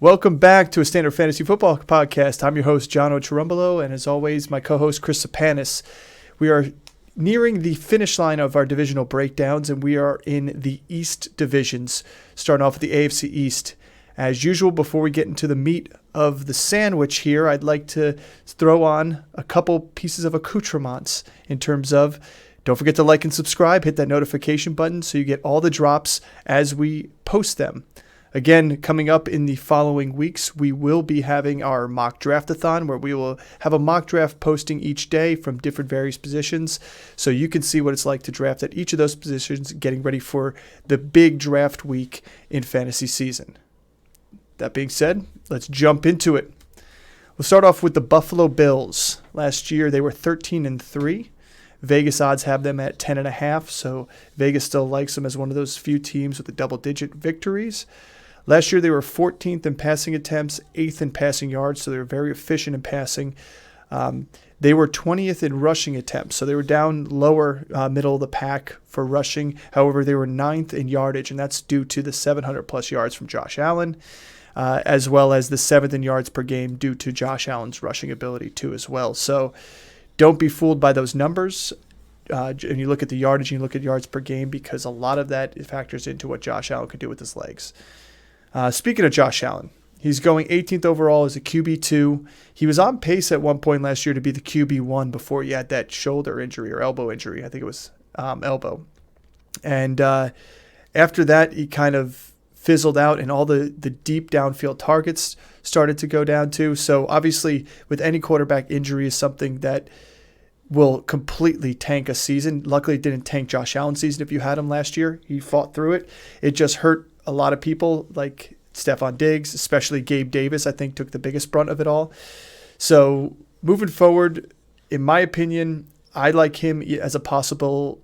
Welcome back to a Standard Fantasy Football Podcast. I'm your host, John Ocherumbolo, and as always, my co-host, Chris Sapanis. We are nearing the finish line of our divisional breakdowns, and we are in the East divisions, starting off with the AFC East. As usual, before we get into the meat of the sandwich here, I'd like to throw on a couple pieces of accoutrements in terms of, don't forget to like and subscribe, hit that notification button so you get all the drops as we post them. Again, coming up in the following weeks, we will be having our mock draft-a-thon where we will have a mock draft posting each day from different various positions so you can see what it's like to draft at each of those positions, getting ready for the big draft week in fantasy season. That being said, let's jump into it. We'll start off with the Buffalo Bills. Last year, they were 13-3. Vegas odds have them at 10.5, so Vegas still likes them as one of those few teams with the double-digit victories. Last year, they were 14th in passing attempts, 8th in passing yards, so they were very efficient in passing. They were 20th in rushing attempts, so they were down lower middle of the pack for rushing. However, they were 9th in yardage, and that's due to the 700-plus yards from Josh Allen, as well as the 7th in yards per game due to Josh Allen's rushing ability too as well. So don't be fooled by those numbers. And you look at the yardage and you look at yards per game because a lot of that factors into what Josh Allen could do with his legs. Speaking of Josh Allen, he's going 18th overall as a QB2. He was on pace at one point last year to be the QB1 before he had that shoulder injury or elbow injury. I think it was elbow. And after that, he kind of fizzled out and all the deep downfield targets started to go down too. So obviously with any quarterback, injury is something that will completely tank a season. Luckily, it didn't tank Josh Allen's season if you had him last year. He fought through it. It just hurt a lot of people like Stephon Diggs, especially Gabe Davis, I think took the biggest brunt of it all. So moving forward, in my opinion, I like him as a possible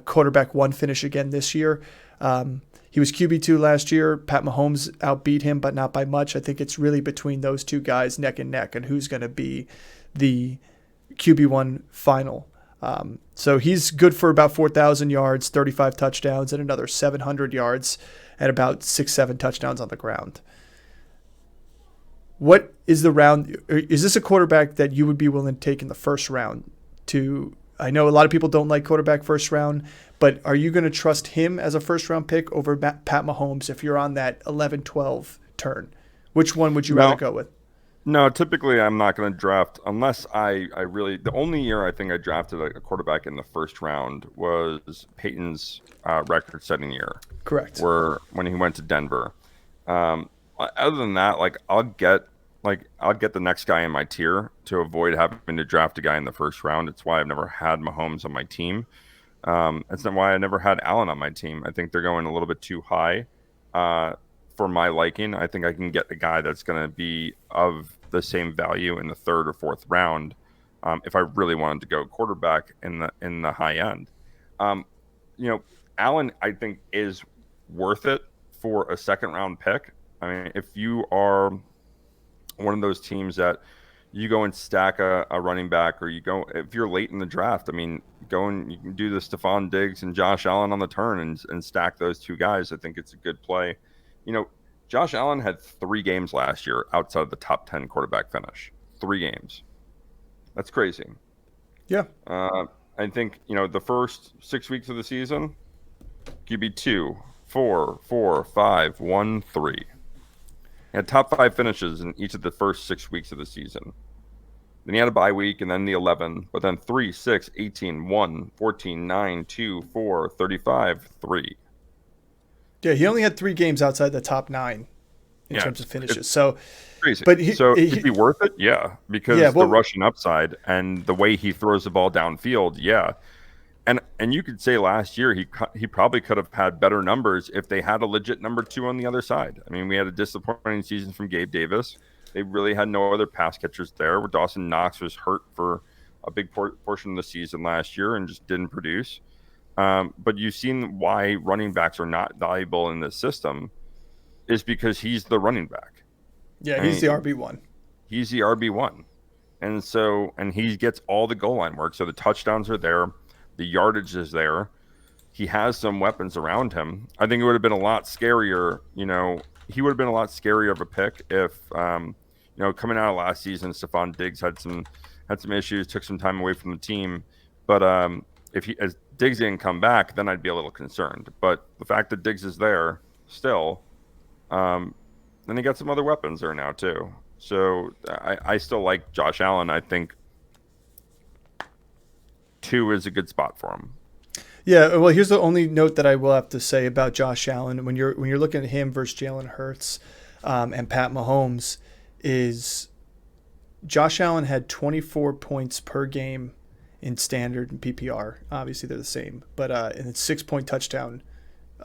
quarterback one finish again this year. He was QB2 last year. Pat Mahomes outbeat him, but not by much. I think it's really between those two guys neck and neck and who's going to be the QB1 final. So he's good for about 4,000 yards, 35 touchdowns, and another 700 yards and about 6-7 touchdowns on the ground. What is the round? Is this a quarterback that you would be willing to take in the first round? I know a lot of people don't like quarterback first round, but are you going to trust him as a first round pick over Pat Mahomes if you're on that 11-12 turn? Which one would you rather go with? No, typically I'm not going to draft unless I really – the only year I think I drafted a quarterback in the first round was Peyton's record-setting year. Correct. When he went to Denver. Other than that, I'll get the next guy in my tier to avoid having to draft a guy in the first round. It's why I've never had Mahomes on my team. That's not why I never had Allen on my team. I think they're going a little bit too high for my liking. I think I can get a guy that's going to be of the same value in the third or fourth round if I really wanted to go quarterback in the high end. Allen, I think, is worth it for a second round pick. I mean, if you are one of those teams that you go and stack a running back, or if you're late in the draft, I mean, you can do the Stephon Diggs and Josh Allen on the turn and stack those two guys. I think it's a good play. Josh Allen had 3 games last year outside of the top 10 quarterback finish. 3 games. That's crazy. Yeah. I think, the first 6 weeks of the season, QB 2, 4, 4, 5, 1, 3. He had top 5 finishes in each of the first 6 weeks of the season. Then he had a bye week and then the 11, but then 3, 6, 18, 1, 14, 9, 2, 4, 35, 3. Yeah, he only had 3 games outside the top 9 in terms of finishes. So crazy. But it'd be worth it, yeah, because the rushing upside and the way he throws the ball downfield, yeah. And you could say last year he probably could have had better numbers if they had a legit number 2 on the other side. I mean, we had a disappointing season from Gabe Davis. They really had no other pass catchers there. Where Dawson Knox was hurt for a big portion of the season last year and just didn't produce. But you've seen why running backs are not valuable in this system is because he's the running back. Yeah, he's the RB1. He's the RB1. And he gets all the goal line work. So the touchdowns are there. The yardage is there. He has some weapons around him. I think it would have been a lot scarier, he would have been a lot scarier of a pick if coming out of last season, Stephon Diggs had some issues, took some time away from the team. But as Diggs didn't come back, then I'd be a little concerned. But the fact that Diggs is there still, then he got some other weapons there now too. So I still like Josh Allen. I think 2 is a good spot for him. Yeah, well, here's the only note that I will have to say about Josh Allen when you're looking at him versus Jalen Hurts and Pat Mahomes is Josh Allen had 24 points per game in standard and PPR. Obviously, they're the same, but in a 6-point touchdown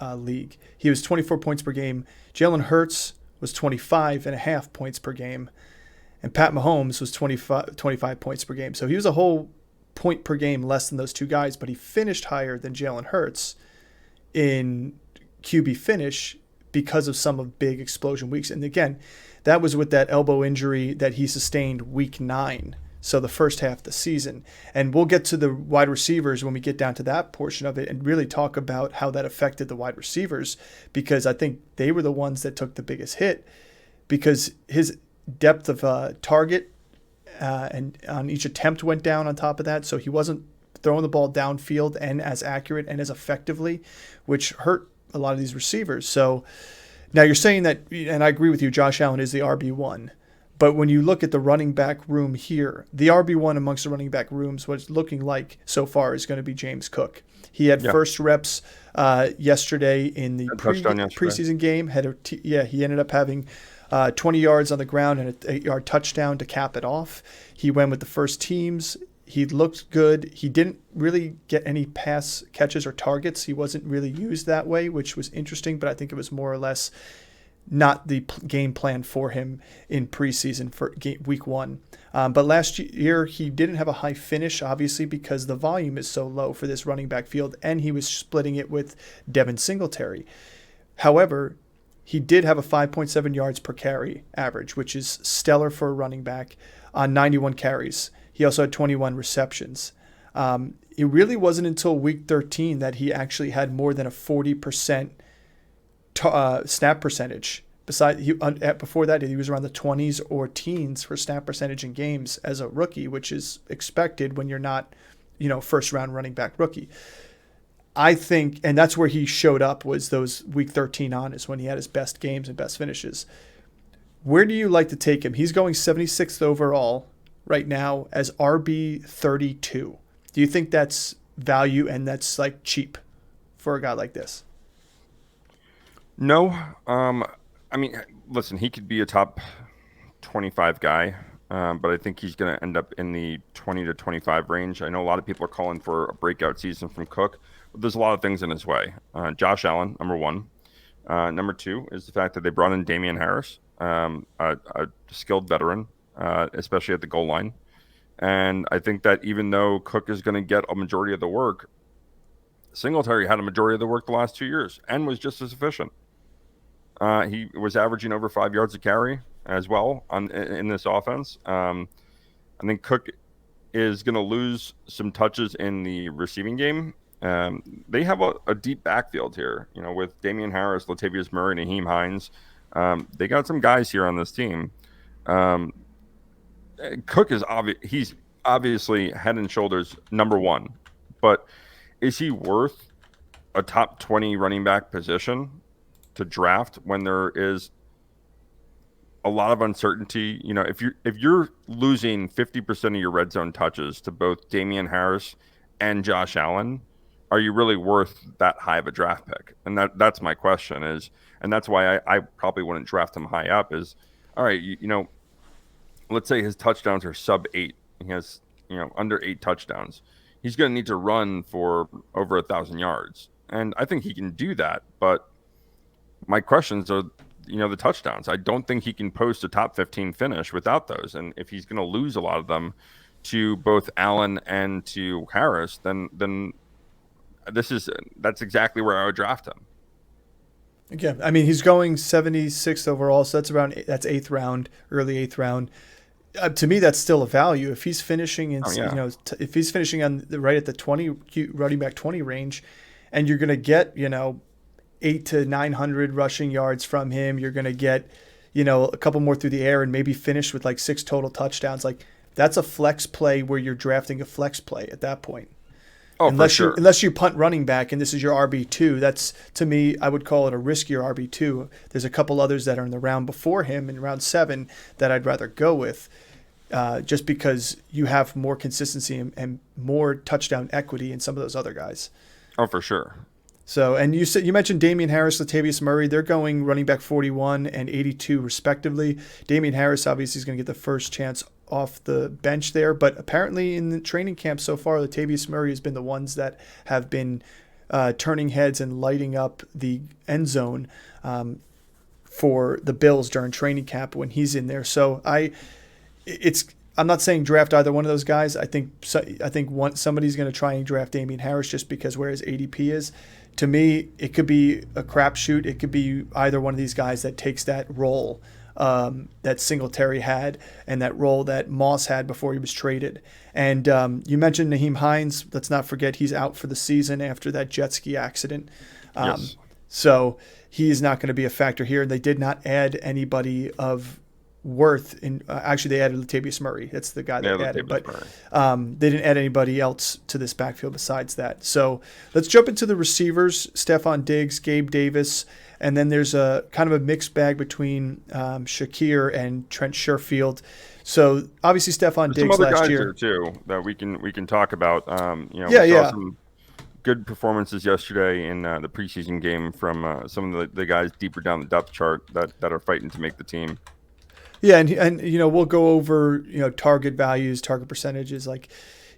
league, he was 24 points per game. Jalen Hurts was 25.5 points per game, and Pat Mahomes was 25 points per game. So he was a whole point per game less than those two guys, but he finished higher than Jalen Hurts in QB finish because of some of big explosion weeks. And again, that was with that elbow injury that he sustained week 9. So the first half of the season. And we'll get to the wide receivers when we get down to that portion of it and really talk about how that affected the wide receivers, because I think they were the ones that took the biggest hit because his depth of target and on each attempt went down on top of that. So he wasn't throwing the ball downfield and as accurate and as effectively, which hurt a lot of these receivers. So now you're saying that, and I agree with you, Josh Allen is the RB1. But when you look at the running back room here, the RB1 amongst the running back rooms, what it's looking like so far is going to be James Cook. He had first reps yesterday in the preseason game. He ended up having 20 yards on the ground and an 8-yard touchdown to cap it off. He went with the first teams. He looked good. He didn't really get any pass catches or targets. He wasn't really used that way, which was interesting, but I think it was more or less not the game plan for him in preseason for week 1. But last year, he didn't have a high finish, obviously, because the volume is so low for this running back field, and he was splitting it with Devin Singletary. However, he did have a 5.7 yards per carry average, which is stellar for a running back on 91 carries. He also had 21 receptions. It really wasn't until week 13 that he actually had more than a 40% snap percentage. Before that, he was around the 20s or teens for snap percentage in games as a rookie, which is expected when you're not, first round running back rookie. I think, and that's where he showed up, was those week 13 on is when he had his best games and best finishes. Where do you like to take him? He's going 76th overall right now as RB 32. Do you think that's value and that's like cheap for a guy like this? No. I mean, listen, he could be a top 25 guy, but I think he's going to end up in the 20 to 25 range. I know a lot of people are calling for a breakout season from Cook, but there's a lot of things in his way. Josh Allen, number 1. Number 2 is the fact that they brought in Damian Harris, a skilled veteran, especially at the goal line. And I think that even though Cook is going to get a majority of the work, Singletary had a majority of the work the last 2 years and was just as efficient. He was averaging over 5 yards a carry as well in this offense. I think Cook is going to lose some touches in the receiving game. They have a deep backfield here, with Damian Harris, Latavius Murray, and Naheem Hines. They got some guys here on this team. Cook is he's obviously head and shoulders number 1, but is he worth a top 20 running back position to draft when there is a lot of uncertainty? If you're losing 50% of your red zone touches to both Damian Harris and Josh Allen, are you really worth that high of a draft pick? And that's my question is, and that's why I probably wouldn't draft him high up is, all right, let's say his touchdowns are sub 8. He has, under 8 touchdowns. He's going to need to run for over 1,000 yards. And I think he can do that, but my questions are, the touchdowns. I don't think he can post a top 15 finish without those. And if he's going to lose a lot of them to both Allen and to Harris, then that's exactly where I would draft him. Again, I mean, he's going 76th overall, so that's 8th round, early 8th round. To me, that's still a value. If he's finishing if he's finishing on right at the 20 running back 20 range, and you're going to get 800 to 900 rushing yards from him. You're going to get, a couple more through the air and maybe finish with like 6 total touchdowns. Like that's a flex play where you're drafting a flex play at that point. Oh, for sure. Unless you punt running back and this is your RB2, that's, to me, I would call it a riskier RB2. There's a couple others that are in the round before him in round 7 that I'd rather go with, just because you have more consistency and more touchdown equity in some of those other guys. Oh, for sure. So, and you mentioned Damian Harris, Latavius Murray. They're going running back 41 and 82 respectively. Damian Harris obviously is going to get the first chance off the bench there, but apparently in the training camp so far, Latavius Murray has been the ones that have been turning heads and lighting up the end zone for the Bills during training camp when he's in there. So I'm not saying draft either one of those guys. I think somebody's going to try and draft Damian Harris just because where his ADP is. To me, it could be a crapshoot. It could be either one of these guys that takes that role that Singletary had and that role that Moss had before he was traded. And you mentioned Nyheim Hines. Let's not forget he's out for the season after that jet ski accident. Yes. So he is not going to be a factor here. They did not add anybody of worth in actually they added Latavius Murray. That's the guy that added, but they didn't add anybody else to this backfield besides that. So let's jump into the receivers: Stephon Diggs, Gabe Davis, and then there's a kind of a mixed bag between Shakir and Trent Sherfield. So obviously Stephon Diggs some other last guys year there too that we can talk about. We yeah. saw some good performances yesterday in the preseason game from some of the guys deeper down the depth chart that are fighting to make the team. Yeah, and we'll go over target values, target percentages. Like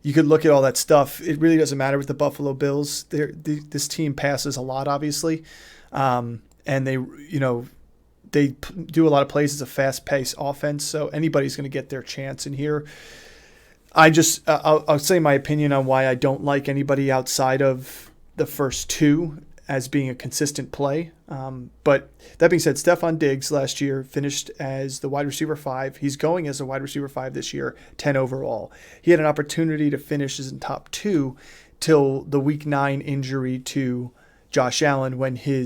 you could look at all that stuff. It really doesn't matter with the Buffalo Bills. This team passes a lot, obviously, and they do a lot of plays. It's a fast-paced offense, so anybody's going to get their chance in here. I'll say my opinion on why I don't like anybody outside of the first two as being a consistent play. But that being said, Stephon Diggs last year finished as the wide receiver 5. He's going as a wide receiver 5 this year, 10 overall. He had an opportunity to finish as in top 2 till the week 9 injury to Josh Allen when him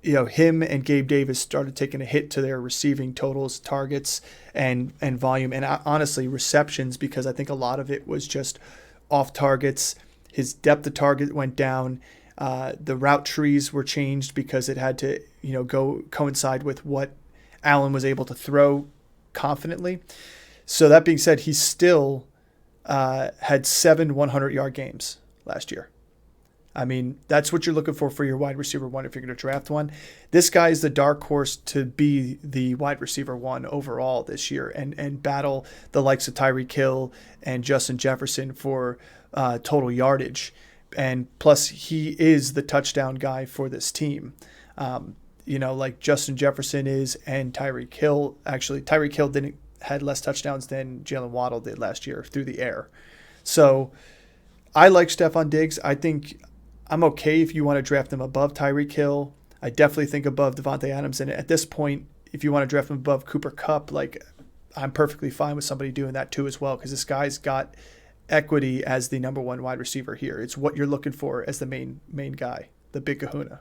and Gabe Davis started taking a hit to their receiving totals, targets, and volume, and honestly receptions, because I think a lot of it was just off targets. His depth of target went down. The route trees were changed because it had to, go coincide with what Allen was able to throw confidently. So that being said, he still had 7 100-yard games last year. I mean, that's what you're looking for your wide receiver 1 if you're going to draft one. This guy is the dark horse to be the wide receiver 1 overall this year and battle the likes of Tyreek Hill and Justin Jefferson for total yardage. And plus, he is the touchdown guy for this team. Like Justin Jefferson is and Tyreek Hill. Actually, Tyreek Hill had less touchdowns than Jalen Waddle did last year through the air. So I like Stephon Diggs. I think I'm okay if you want to draft him above Tyreek Hill. I definitely think above Devontae Adams. And at this point, if you want to draft him above Cooper Kupp, I'm perfectly fine with somebody doing that too as well, because this guy's got equity as the number 1 wide receiver here. It's what you're looking for as the main guy, the big kahuna.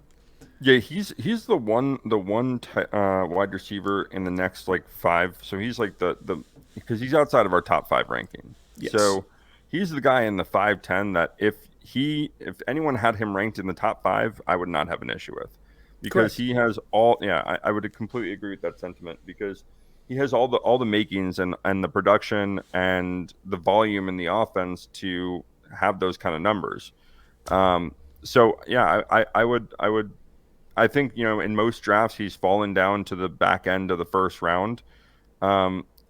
Yeah, he's the one wide receiver in the next 5. So he's like the because he's outside of our top 5 ranking. Yes. So he's the guy in the 5-10 that if anyone had him ranked in the top 5, I would not have an issue with, because Correct. he has all. Yeah, I would completely agree with that sentiment, because he has all the makings and the production and the volume in the offense to have those kind of numbers. So yeah, I think in most drafts he's fallen down to the back end of the first round,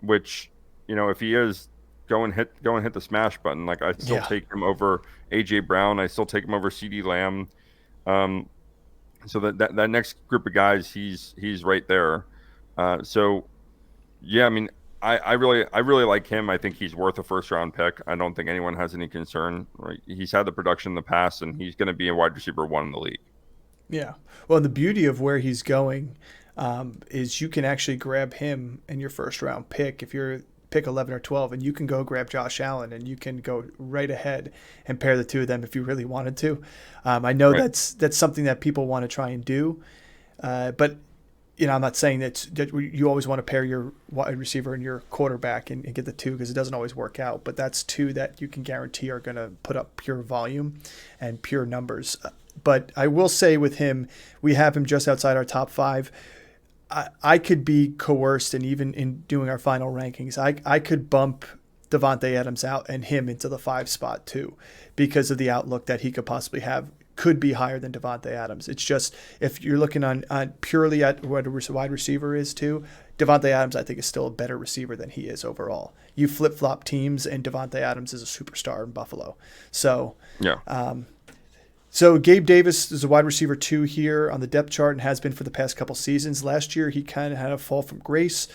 which if he is go and hit the smash button, I still take him over AJ Brown. I still take him over CeeDee Lamb. So that next group of guys, he's right there. So. Yeah, I mean, I really like him. I think he's worth a first-round pick. I don't think anyone has any concern. Right? He's had the production in the past, and he's going to be a wide receiver 1 in the league. Yeah. Well, the beauty of where he's going is you can actually grab him in your first-round pick if you're pick 11 or 12, and you can go grab Josh Allen, and you can go right ahead and pair the two of them if you really wanted to. I know Right. that's something that people want to try and do, but I'm not saying that you always want to pair your wide receiver and your quarterback and get the two, because it doesn't always work out. But that's two that you can guarantee are going to put up pure volume and pure numbers. But I will say with him, we have him just outside our top 5. I could be coerced, and even in doing our final rankings, I could bump Davante Adams out and him into the 5 spot too, because of the outlook that he could possibly have. Could be higher than Davante Adams. It's just, if you're looking on purely at what a wide receiver is too, Davante Adams I think is still a better receiver than he is overall. You flip-flop teams, and Davante Adams is a superstar in Buffalo. So yeah. So Gabe Davis is a wide receiver 2 here on the depth chart and has been for the past couple seasons. Last year he kind of had a fall from grace.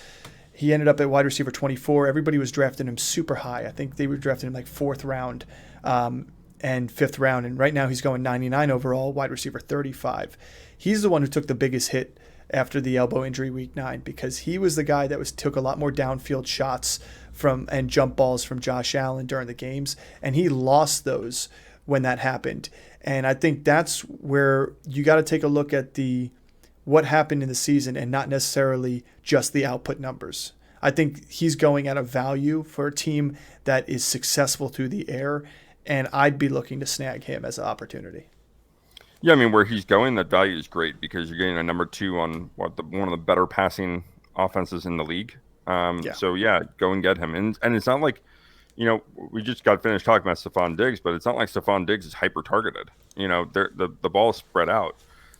He ended up at wide receiver 24. Everybody was drafting him super high. I think they were drafting him like 4th round. And 5th round, and right now he's going 99 overall, wide receiver 35. He's the one who took the biggest hit after the elbow injury week 9, because he was the guy that took a lot more downfield shots and jump balls from Josh Allen during the games, and he lost those when that happened. And I think that's where you got to take a look at what happened in the season and not necessarily just the output numbers. I think he's going at a value for a team that is successful through the air, and I'd be looking to snag him as an opportunity. Yeah, I mean, where he's going, that value is great, because you're getting a number 2 on one of the better passing offenses in the league. So yeah, go and get him. And it's not like, we just got finished talking about Stephon Diggs, but it's not like Stephon Diggs is hyper targeted. The ball is spread out.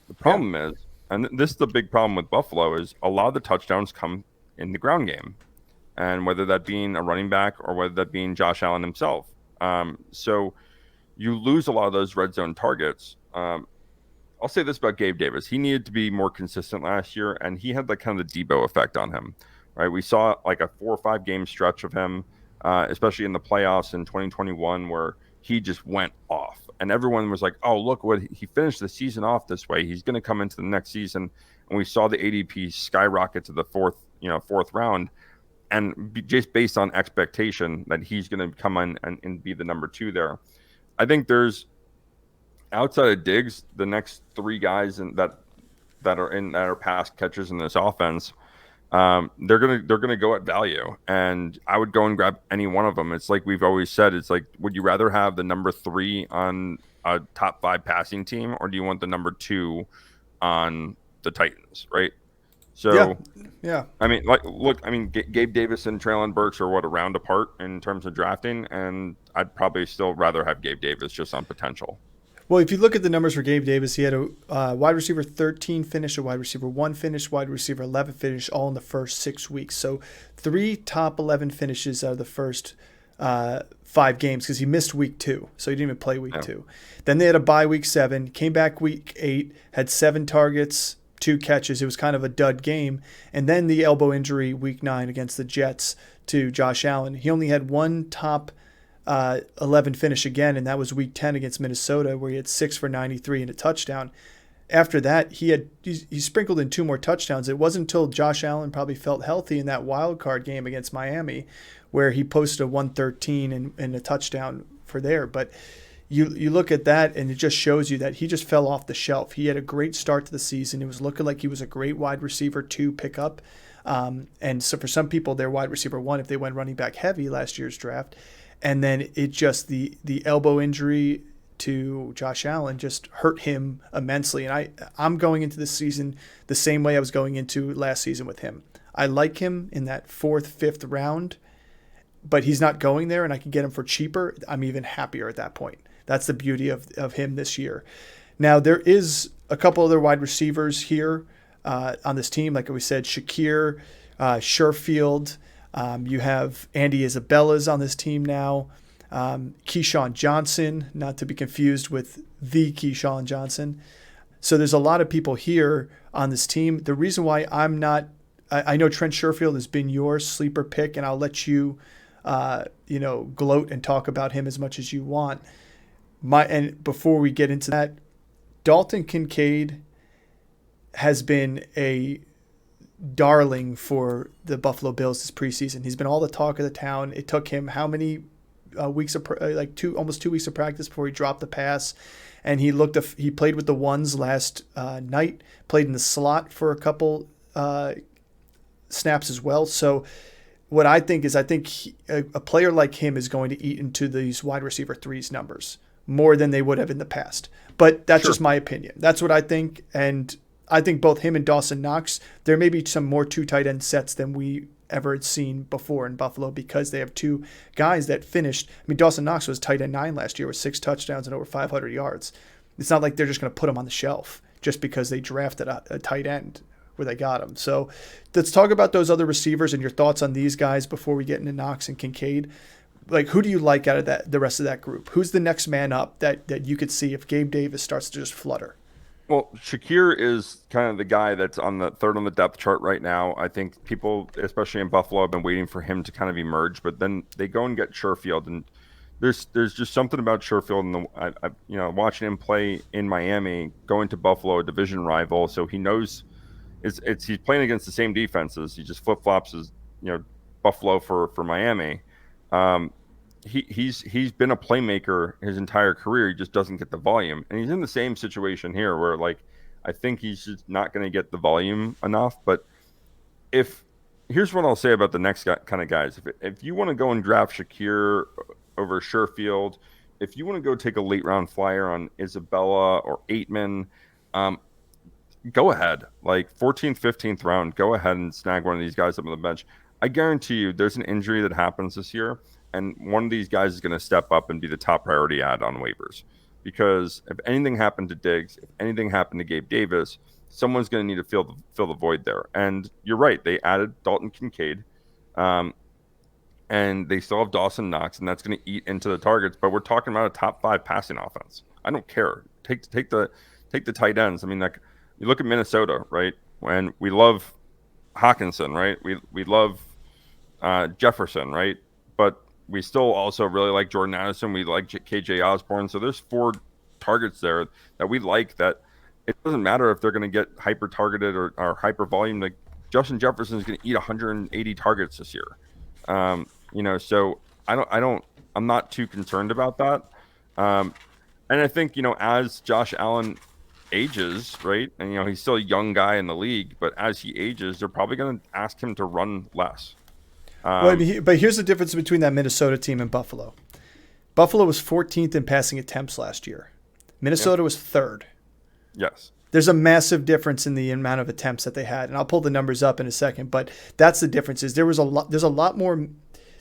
The problem is, and this is the big problem with Buffalo, is a lot of the touchdowns come in the ground game, and whether that being a running back or whether that being Josh Allen himself. So you lose a lot of those red zone targets. I'll say this about Gabe Davis. He needed to be more consistent last year, and he had like kind of the Debo effect on him, right? We saw like a 4 or 5 game stretch of him, especially in the playoffs in 2021, where he just went off, and everyone was like, oh, look what he finished the season off this way. He's going to come into the next season. And we saw the ADP skyrocket to the 4th round. And just based on expectation that he's going to come in and be the number 2 there. I think there's, outside of Diggs, the next 3 guys that are pass catchers in this offense, they're gonna go at value, and I would go and grab any one of them. It's like we've always said. It's like, would you rather have the number 3 on a top 5 passing team, or do you want the number 2 on the Titans, right? So yeah. I mean, Gabe Davis and Treylon Burks are a round apart in terms of drafting, and I'd probably still rather have Gabe Davis just on potential. Well, if you look at the numbers for Gabe Davis, he had a wide receiver 13 finish, a wide receiver 1 finish, wide receiver 11 finish, all in the first 6 weeks. So 3 top 11 finishes out of the first 5 games, because he missed week 2, so he didn't even play week 2. Then they had a bye week 7, came back week 8, had 7 targets, 2 catches. It was kind of a dud game. And then the elbow injury week 9 against the Jets to Josh Allen. He only had 1 top 11 finish again, and that was week 10 against Minnesota, where he had 6 for 93 and a touchdown. After that, he sprinkled in 2 more touchdowns. It wasn't until Josh Allen probably felt healthy in that wild card game against Miami, where he posted a 113 and a touchdown for there. But you look at that, and it just shows you that he just fell off the shelf. He had a great start to the season. It was looking like he was a great wide receiver 2 pickup. And so for some people, they're wide receiver 1 if they went running back heavy last year's draft. And then it just, the elbow injury to Josh Allen just hurt him immensely. And I'm going into this season the same way I was going into last season with him. I like him in that 4th, 5th round, but he's not going there, and I can get him for cheaper. I'm even happier at that point. That's the beauty of him this year. Now, there is a couple other wide receivers here on this team. Like we said, Shakir, Sherfield. You have Andy Isabella's on this team now. Keyshawn Johnson, not to be confused with the Keyshawn Johnson. So there's a lot of people here on this team. The reason why I'm not, I know Trent Sherfield has been your sleeper pick, and I'll let you, gloat and talk about him as much as you want. And before we get into that, Dalton Kincaid has been darling for the Buffalo Bills this preseason. He's been all the talk of the town. It took him how many weeks of almost 2 weeks of practice before he dropped the pass, and he played with the ones last night. Played in the slot for a couple snaps as well. So what I think is, a player like him is going to eat into these wide receiver threes numbers more than they would have in the past. But that's just my opinion. That's what I think, and I think both him and Dawson Knox, there may be some more 2 tight end sets than we ever had seen before in Buffalo, because they have 2 guys that finished. I mean, Dawson Knox was tight end 9 last year with 6 touchdowns and over 500 yards. It's not like they're just going to put him on the shelf just because they drafted a tight end where they got him. So let's talk about those other receivers and your thoughts on these guys before we get into Knox and Kincaid. Like, who do you like out of the rest of that group? Who's the next man up that you could see if Gabe Davis starts to just flutter? Well, Shakir is kind of the guy that's on the third on the depth chart right now. I think people, especially in Buffalo, have been waiting for him to kind of emerge, but then they go and get Sherfield, and there's just something about Sherfield, and watching him play in Miami, going to Buffalo, a division rival, so he knows he's playing against the same defenses. He just flip flops as Buffalo for Miami. He's been a playmaker his entire career. He just doesn't get the volume, and he's in the same situation here where I think he's just not going to get the volume enough. But here's what I'll say about the next kind of guys. If you want to go and draft Shakir over Sherfield, if you want to go take a late round flyer on Isabella or Aitman, go ahead. Like 14th, 15th round, go ahead and snag one of these guys up on the bench. I guarantee you there's an injury that happens this year, and one of these guys is going to step up and be the top priority ad on waivers. Because if anything happened to Diggs, if anything happened to Gabe Davis, someone's going to need to fill the void there. And you're right, they added Dalton Kincaid, and they still have Dawson Knox, and that's going to eat into the targets. But we're talking about a top 5 passing offense. I don't care. Take the tight ends. I mean, like, you look at Minnesota, right? When we love Hawkinson, right? We love Jefferson, right? But we still also really like Jordan Addison. We like KJ Osborne. So there's 4 targets there that we like, that it doesn't matter if they're going to get hyper targeted or hyper volume. Like, Justin Jefferson is going to eat 180 targets this year. So I'm not too concerned about that. And I think, as Josh Allen ages, right? And, he's still a young guy in the league, but as he ages, they're probably going to ask him to run less. But here's the difference between that Minnesota team and Buffalo. Buffalo was 14th in passing attempts last year. Minnesota was 3rd. Yes. There's a massive difference in the amount of attempts that they had, and I'll pull the numbers up in a second. But that's the difference. There's a lot more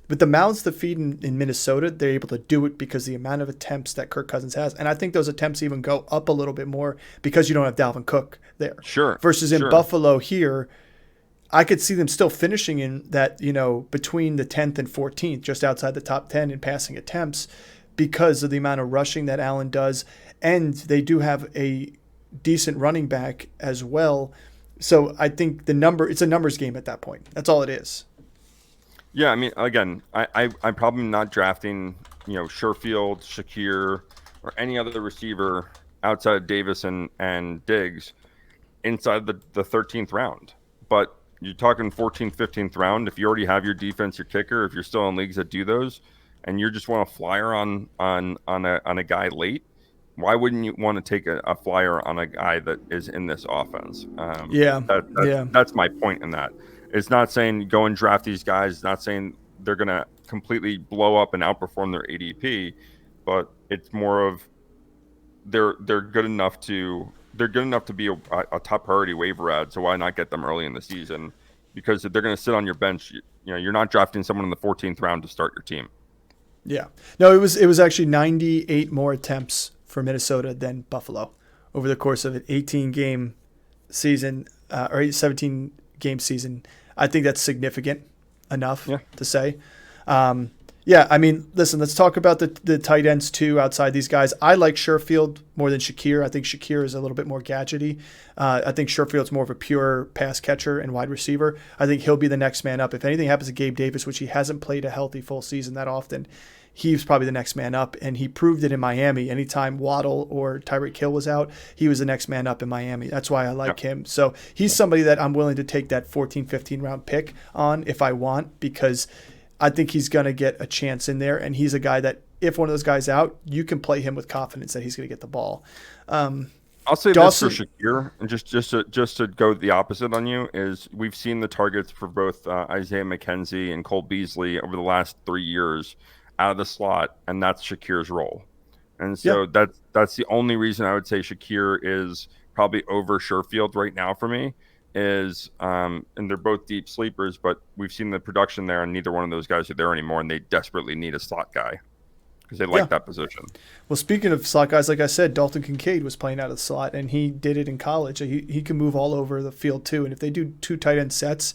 with the mouths to feed in Minnesota. They're able to do it because the amount of attempts that Kirk Cousins has, and I think those attempts even go up a little bit more because you don't have Dalvin Cook there. Sure. Versus in Buffalo here, I could see them still finishing in that, between the 10th and 14th, just outside the top 10 in passing attempts, because of the amount of rushing that Allen does. And they do have a decent running back as well. So I think it's a numbers game at that point. That's all it is. Yeah, I mean, again, I'm probably not drafting, Sherfield, Shakir, or any other receiver outside of Davis and Diggs inside the 13th round. But you're talking 14th, 15th round. If you already have your defense, your kicker, if you're still in leagues that do those, and you just want a flyer on a guy late, why wouldn't you want to take a flyer on a guy that is in this offense? That's my point in that. It's not saying go and draft these guys. It's not saying they're going to completely blow up and outperform their ADP, but it's more of they're good enough to be a top priority waiver ad. So why not get them early in the season? Because if they're going to sit on your bench, you're not drafting someone in the 14th round to start your team. Yeah, no, it was actually 98 more attempts for Minnesota than Buffalo over the course of an 18-game season or 17-game season. I think that's significant enough to say. I mean, listen, let's talk about the tight ends too outside these guys. I like Sherfield more than Shakir. I think Shakir is a little bit more gadgety. I think Sherfield's more of a pure pass catcher and wide receiver. I think he'll be the next man up. If anything happens to Gabe Davis, which he hasn't played a healthy full season that often, he's probably the next man up, and he proved it in Miami. Anytime Waddle or Tyreek Hill was out, he was the next man up in Miami. That's why I like him. So he's somebody that I'm willing to take that 14, 15 round pick on if I want, because I think he's going to get a chance in there, and he's a guy that if one of those guys out, you can play him with confidence that he's going to get the ball. I'll say Dawson, this for Shakir, and just to go the opposite on you, is we've seen the targets for both Isaiah McKenzie and Cole Beasley over the last 3 years out of the slot, and that's Shakir's role. And so that's the only reason I would say Shakir is probably over Sherfield right now for me, is and they're both deep sleepers, but we've seen the production there, and neither one of those guys are there anymore, and they desperately need a slot guy because they like that position. Well, speaking of slot guys, like I said, Dalton Kincaid was playing out of the slot, and he did it in college. He can move all over the field too, and if they do 2 tight end sets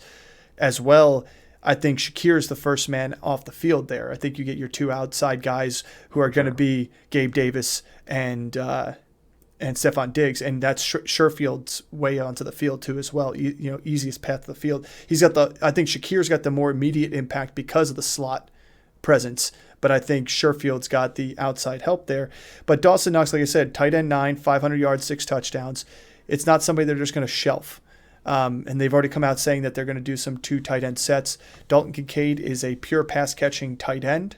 as well, I think Shakir is the first man off the field there. I think you get your 2 outside guys who are going to be Gabe Davis and Stephon Diggs, and that's Sherfield's way onto the field too as well. Easiest path to the field. I think Shakir's got the more immediate impact because of the slot presence, but I think Sherfield's got the outside help there. But Dawson Knox, like I said, tight end 9, 500 yards, 6 touchdowns. It's not somebody they're just going to shelf. And they've already come out saying that they're going to do some 2 tight end sets. Dalton Kincaid is a pure pass-catching tight end.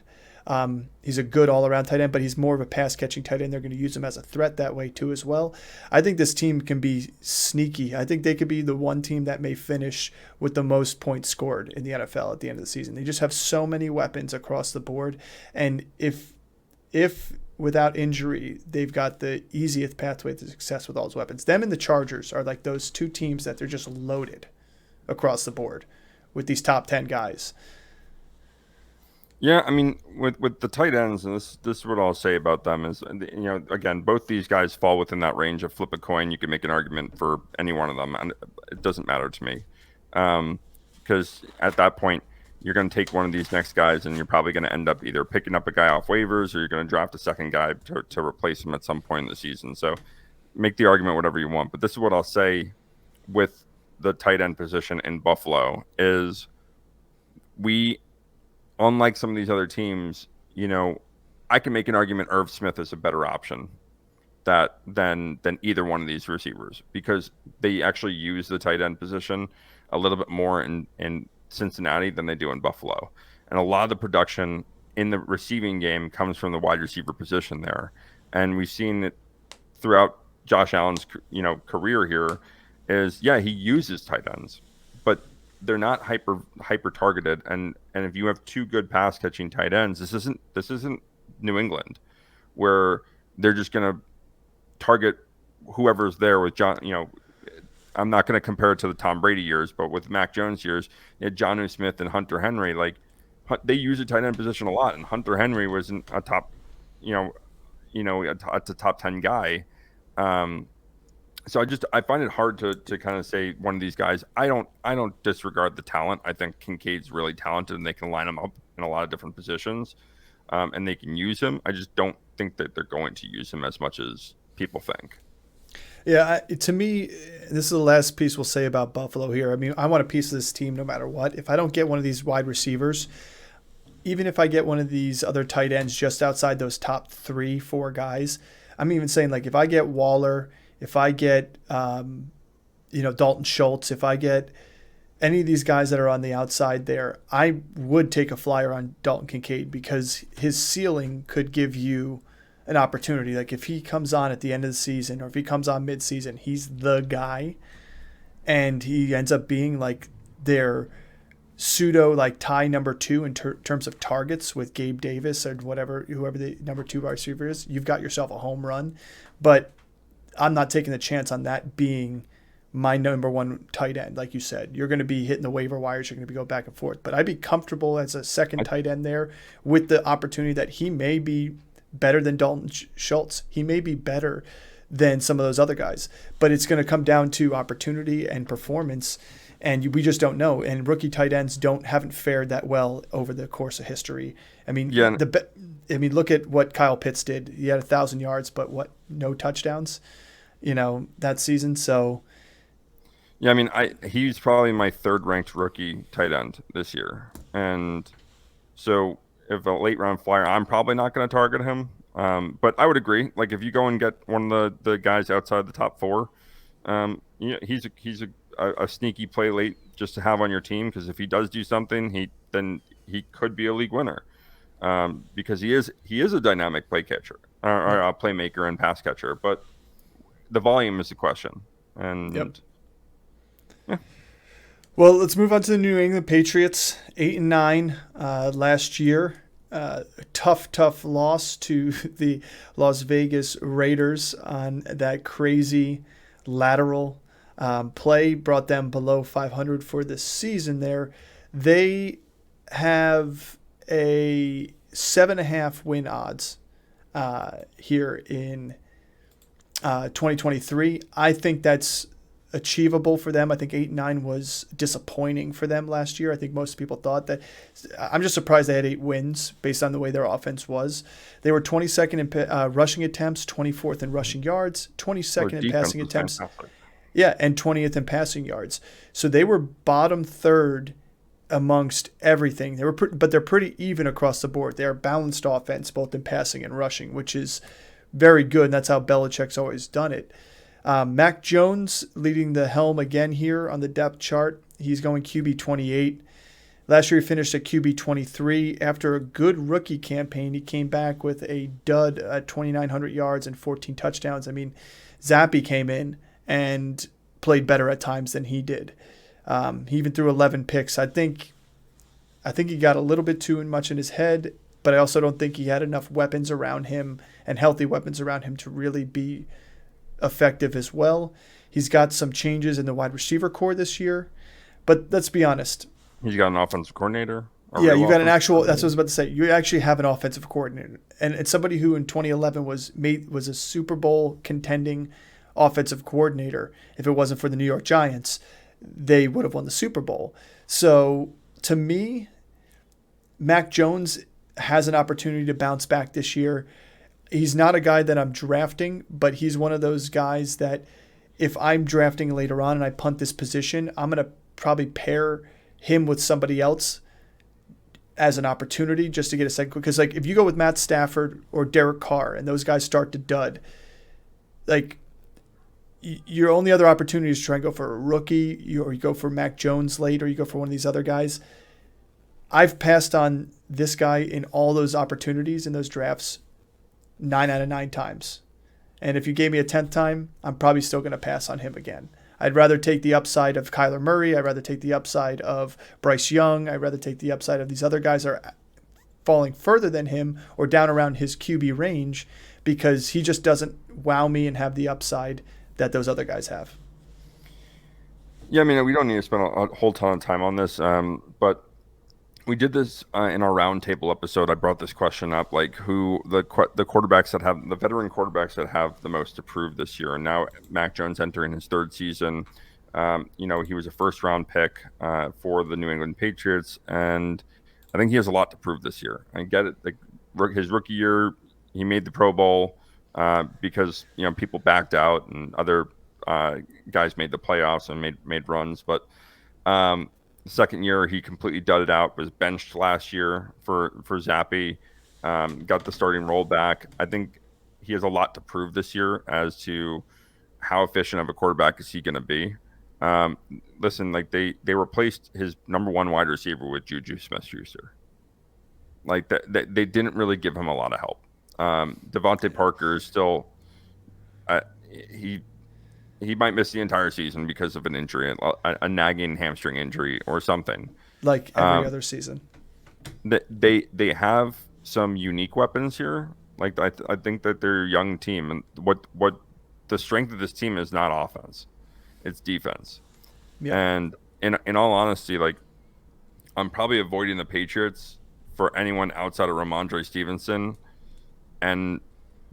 He's a good all-around tight end, but he's more of a pass-catching tight end. They're going to use him as a threat that way too as well. I think this team can be sneaky. I think they could be the one team that may finish with the most points scored in the NFL at the end of the season. They just have so many weapons across the board, and if without injury, they've got the easiest pathway to success with all those weapons. Them and the Chargers are like those 2 teams that they're just loaded across the board with these top 10 guys. Yeah, I mean, with the tight ends, and this is what I'll say about them is, again, both these guys fall within that range of flip a coin. You can make an argument for any one of them, and it doesn't matter to me, because at that point, you're going to take one of these next guys, and you're probably going to end up either picking up a guy off waivers, or you're going to draft a second guy to replace him at some point in the season. So make the argument whatever you want, but this is what I'll say with the tight end position in Buffalo is unlike some of these other teams, I can make an argument Irv Smith is a better option than either one of these receivers, because they actually use the tight end position a little bit more in Cincinnati than they do in Buffalo. And a lot of the production in the receiving game comes from the wide receiver position there. And we've seen it throughout Josh Allen's career here is, he uses tight ends, but they're not hyper targeted, and if you have 2 good pass catching tight ends, this isn't New England, where they're just going to target whoever's there with John. I'm not going to compare it to the Tom Brady years, but with Mac Jones years, you had Jonnu Smith and Hunter Henry. Like, they use a tight end position a lot, and Hunter Henry wasn't a top, a top 10 guy. So I find it hard to kind of say one of these guys. I don't disregard the talent. I think Kincaid's really talented, and they can line him up in a lot of different positions, and they can use him. I just don't think that they're going to use him as much as people think. Yeah, to me, this is the last piece we'll say about Buffalo here. I mean, I want a piece of this team no matter what. If I don't get one of these wide receivers, even if I get one of these other tight ends just outside those top 3, 4 guys, I'm even saying, like, if I get Waller, if I get, Dalton Schultz, if I get any of these guys that are on the outside there, I would take a flyer on Dalton Kincaid, because his ceiling could give you an opportunity. Like, if he comes on at the end of the season, or if he comes on mid-season, he's the guy, and he ends up being like their pseudo like tie number 2 in terms of targets with Gabe Davis or whoever the number 2 wide receiver is. You've got yourself a home run, but I'm not taking the chance on that being my number 1 tight end. Like you said, you're going to be hitting the waiver wires. You're going to be going back and forth. But I'd be comfortable as a second tight end there with the opportunity that he may be better than Dalton Schultz. He may be better than some of those other guys. But it's going to come down to opportunity and performance, and we just don't know. And rookie tight ends haven't fared that well over the course of history. I mean, look at what Kyle Pitts did. He had 1,000 yards, but no touchdowns, that season. So, yeah, I mean, he's probably my 3rd ranked rookie tight end this year, and so if a late round flyer, I'm probably not going to target him. But I would agree. Like if you go and get one of the guys outside the top 4, he's a sneaky play late just to have on your team, because if he does do something, he could be a league winner, because he is a dynamic play catcher or a playmaker and pass catcher. But the volume is the question. And yeah. Well, let's move on to the New England Patriots. 8-9 last year. Tough loss to the Las Vegas Raiders on that crazy lateral play. Brought them below 500 for the season there. They have a 7.5 win odds here in 2023. I think that's achievable for them. I think 8-9 was disappointing for them last year. I think most people thought that. I'm just surprised they had 8 wins based on the way their offense was. They were 22nd in rushing attempts, 24th in rushing yards, 22nd in passing attempts. Yeah, and 20th in passing yards. So they were bottom third amongst everything. But they're pretty even across the board. They're a balanced offense, both in passing and rushing, which is very good, and that's how Belichick's always done it. Mac Jones leading the helm again here on the depth chart. He's going QB 28. Last year he finished at QB 23. After a good rookie campaign, he came back with a dud at 2,900 yards and 14 touchdowns. I mean, Zappe came in and played better at times than he did. He even threw 11 picks. I think he got a little bit too much in his head, but I also don't think he had enough weapons around him and healthy weapons around him to really be effective as well. He's got some changes in the wide receiver core this year, but let's be honest. He's got an offensive coordinator. Yeah, you got an actual. That's what I was about to say. You actually have an offensive coordinator, and it's somebody who in 2011 was a Super Bowl contending offensive coordinator. If it wasn't for the New York Giants, they would have won the Super Bowl. So to me, Mac Jones has an opportunity to bounce back this year. He's not a guy that I'm drafting, but he's one of those guys that if I'm drafting later on and I punt this position, I'm going to probably pair him with somebody else as an opportunity just to get a second. Because like if you go with Matt Stafford or Derek Carr and those guys start to dud, like your only other opportunity is to try and go for a rookie, or you go for Mac Jones late, or you go for one of these other guys. I've passed on this guy in all those opportunities in those drafts 9 out of 9 times. And if you gave me a 10th time, I'm probably still going to pass on him again. I'd rather take the upside of Kyler Murray. I'd rather take the upside of Bryce Young. I'd rather take the upside of these other guys that are falling further than him or down around his QB range, because he just doesn't wow me and have the upside that those other guys have. Yeah, I mean, we don't need to spend a whole ton of time on this, but we did this in our roundtable episode. I brought this question up, like who the quarterbacks that have the veteran quarterbacks that have the most to prove this year. And now Mac Jones entering his 3rd season. He was a 1st-round pick for the New England Patriots, and I think he has a lot to prove this year. I get it. His rookie year, he made the Pro Bowl because people backed out and other guys made the playoffs and made runs, but. The 2nd year, he completely dudded out, was benched last year for Zappe, got the starting role back. I think he has a lot to prove this year as to how efficient of a quarterback is he going to be. Listen, like they replaced his number 1 wide receiver with Juju Smith-Schuster. Like they didn't really give him a lot of help. Devontae Parker is still he might miss the entire season because of an injury, a nagging hamstring injury or something. Like every other season. They have some unique weapons here. Like I think that they're a young team, and what the strength of this team is not offense, it's defense. Yeah. And in all honesty, like I'm probably avoiding the Patriots for anyone outside of Ramondre Stevenson and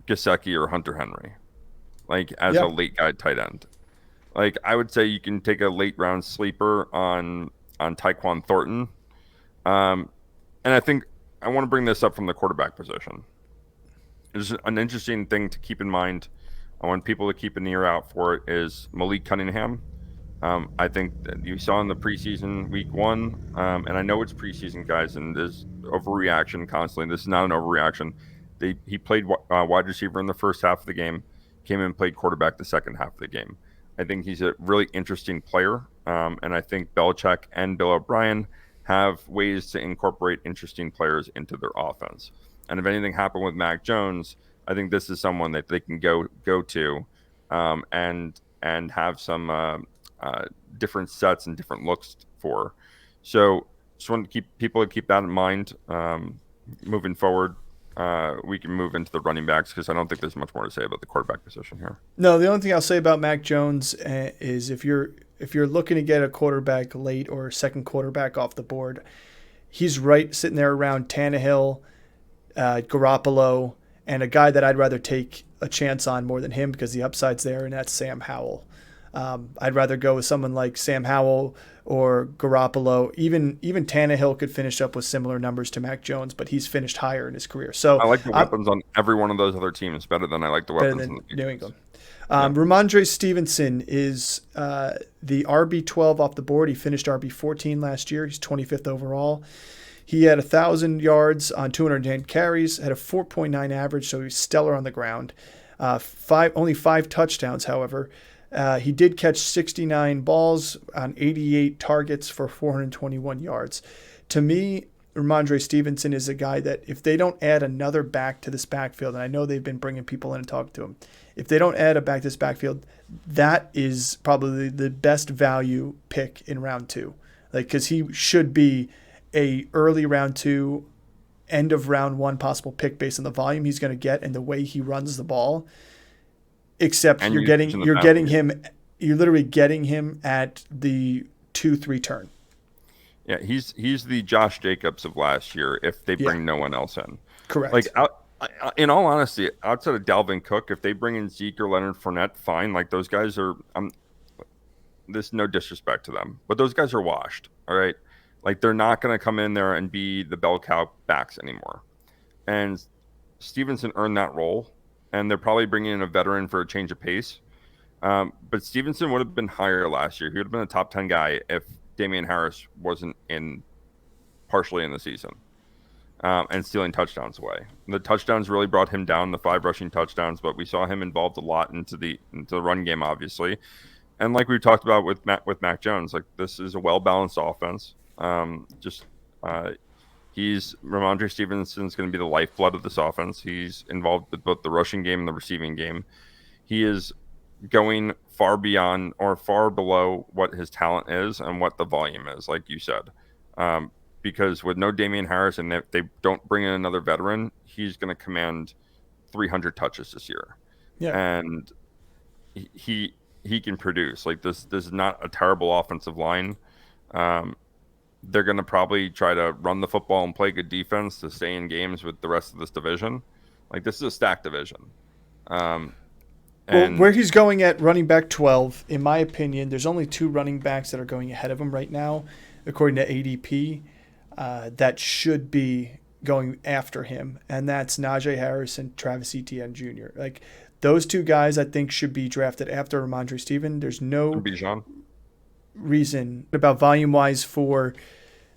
Gesicki or Hunter Henry. Like as a late guy tight end. Like I would say you can take a late round sleeper on Tyquan Thornton. And I think I want to bring this up from the quarterback position. It's an interesting thing to keep in mind. I want people to keep an ear out for it is Malik Cunningham. I think that you saw in the preseason week 1, and I know it's preseason, guys, and there's overreaction constantly. This is not an overreaction. He played wide receiver in the first half of the game, came in and played quarterback the second half of the game. I think he's a really interesting player, and I think Belichick and Bill O'Brien have ways to incorporate interesting players into their offense. And if anything happened with Mac Jones, I think this is someone that they can go to, and have some different sets and different looks for. So just want to keep that in mind moving forward. We can move into the running backs because I don't think there's much more to say about the quarterback position here. No, the only thing I'll say about Mac Jones is if you're looking to get a quarterback late or a second quarterback off the board, he's right sitting there around Tannehill, Garoppolo, and a guy that I'd rather take a chance on more than him because the upside's there, and that's Sam Howell. I'd rather go with someone like Sam Howell or Garoppolo. Even Tannehill could finish up with similar numbers to Mac Jones, but he's finished higher in his career. So I like the weapons on every one of those other teams better than I like the weapons in the New England. Ramondre Stevenson is the RB12 off the board. He finished RB14 last year. He's 25th overall. He had 1,000 yards on 210 carries, had a 4.9 average, so he's stellar on the ground. Only 5 touchdowns, however. He did catch 69 balls on 88 targets for 421 yards. To me, Ramondre Stevenson is a guy that if they don't add another back to this backfield, and I know they've been bringing people in and talking to him, if they don't add a back to this backfield, that is probably the best value pick in round 2. Because he should be a early round 2, end of round 1 possible pick based on the volume he's going to get and the way he runs the ball. Except you're literally getting him at the 2-3 turn. Yeah, he's the Josh Jacobs of last year if they bring no one else in. Correct. Like in all honesty, outside of Dalvin Cook, if they bring in Zeke or Leonard Fournette, fine. Like those guys are there's no disrespect to them, but those guys are washed. All right. Like they're not going to come in there and be the bell cow backs anymore. And Stevenson earned that role. And they're probably bringing in a veteran for a change of pace. But Stevenson would have been higher last year. He would have been a top 10 guy if Damian Harris wasn't partially in the season and stealing touchdowns away. The touchdowns really brought him down, the 5 rushing touchdowns, but we saw him involved a lot into the run game, obviously. And like we talked about with Mac Jones, like this is a well-balanced offense. Ramondre Stevenson's going to be the lifeblood of this offense. He's involved with both the rushing game and the receiving game. He is going far beyond or far below what his talent is and what the volume is, like you said. Because with no Damian Harris and if they don't bring in another veteran, he's going to command 300 touches this year. Yeah. And he can produce. Like this is not a terrible offensive line. They're going to probably try to run the football and play good defense to stay in games with the rest of this division. Like this is a stacked division. Where he's going at running back 12, in my opinion, there's only 2 running backs that are going ahead of him right now, according to ADP, that should be going after him, and that's Najee Harris and Travis Etienne Jr. Like those 2 guys, I think should be drafted after Ramondre Stevenson. There's no reason about volume-wise for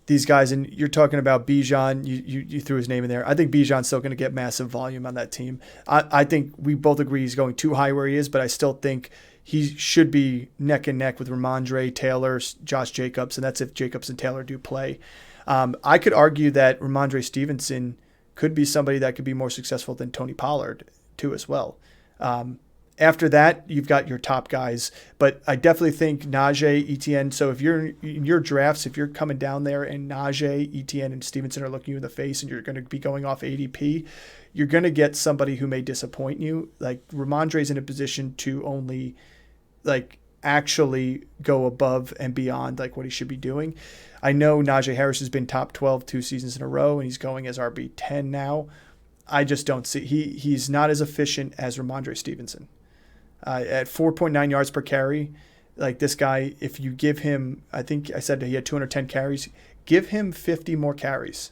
these guys, and you're talking about Bijan. You threw his name in there. I think Bijan's still going to get massive volume on that team. I think we both agree he's going too high where he is, but I still think he should be neck and neck with Ramondre, Taylor, Josh Jacobs, and that's if Jacobs and Taylor do play. I could argue that Ramondre Stevenson could be somebody that could be more successful than Tony Pollard too as well. After that, you've got your top guys, but I definitely think Najee, Etienne. So if you're in your drafts, if you're coming down there and Najee, Etienne, and Stevenson are looking you in the face and you're going to be going off ADP, you're going to get somebody who may disappoint you. Like Ramondre's in a position to only like actually go above and beyond like what he should be doing. I know Najee Harris has been top 12 2 seasons in a row and he's going as RB10 now. I just don't see he's not as efficient as Ramondre Stevenson. At 4.9 yards per carry, like this guy, if you give him, I think I said he had 210 carries, give him 50 more carries.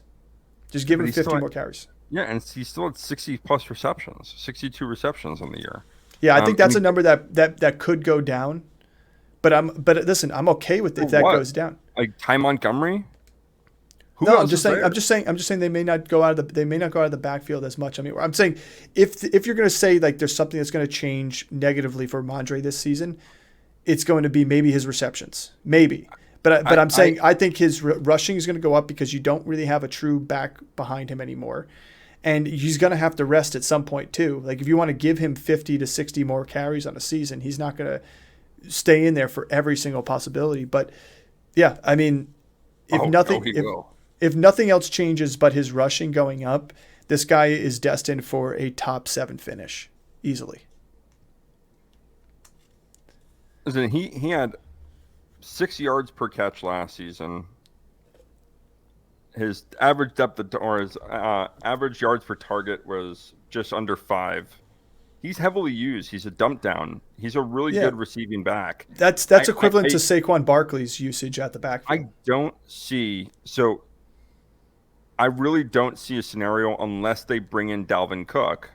Just give him 50 more carries. Yeah, and he still had 60-plus receptions, 62 receptions on the year. Yeah, I think that's a number that could go down, But listen, I'm okay with if that goes down. Like Ty Montgomery? No, I'm just saying they may not go out of the backfield as much. I mean, I'm saying if you're going to say like there's something that's going to change negatively for Mondre this season, it's going to be maybe his receptions, maybe. But I'm saying I think his rushing is going to go up because you don't really have a true back behind him anymore, and he's going to have to rest at some point too. Like if you want to give him 50 to 60 more carries on a season, he's not going to stay in there for every single possibility. But yeah, I mean, if nothing else changes but his rushing going up, this guy is destined for a top 7 finish easily. Listen, he had 6 yards per catch last season. His average average yards per target was just under 5. He's heavily used. He's a dump down. He's a really good receiving back. That's equivalent to Saquon Barkley's usage at the backfield. I really don't see a scenario unless they bring in Dalvin Cook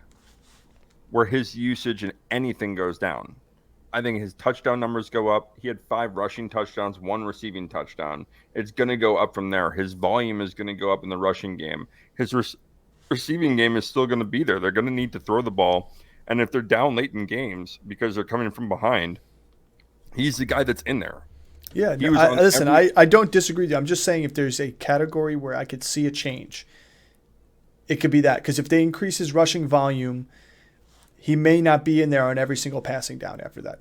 where his usage in anything goes down. I think his touchdown numbers go up. He had 5 rushing touchdowns, 1 receiving touchdown. It's going to go up from there. His volume is going to go up in the rushing game. His receiving game is still going to be there. They're going to need to throw the ball. And if they're down late in games because they're coming from behind, he's the guy that's in there. Yeah, I don't disagree with you. I'm just saying if there's a category where I could see a change, it could be that. Because if they increase his rushing volume, he may not be in there on every single passing down after that.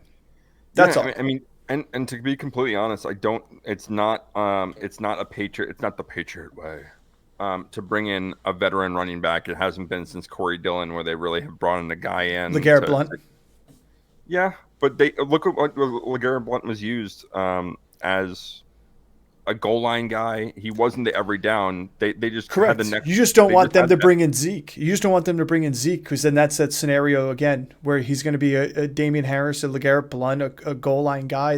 That's all. I mean, and to be completely honest, it's not the Patriot way. To bring in a veteran running back. It hasn't been since Corey Dillon where they really have brought in a guy in. LeGarrette Blount. Yeah, but look at what LeGarrette Blount was used as a goal line guy. He wasn't the every down. They just correct. You just don't want them to bring in Zeke. You just don't want them to bring in Zeke because then that's that scenario again where he's going to be a Damian Harris, a LeGarrette Blount, a goal line guy.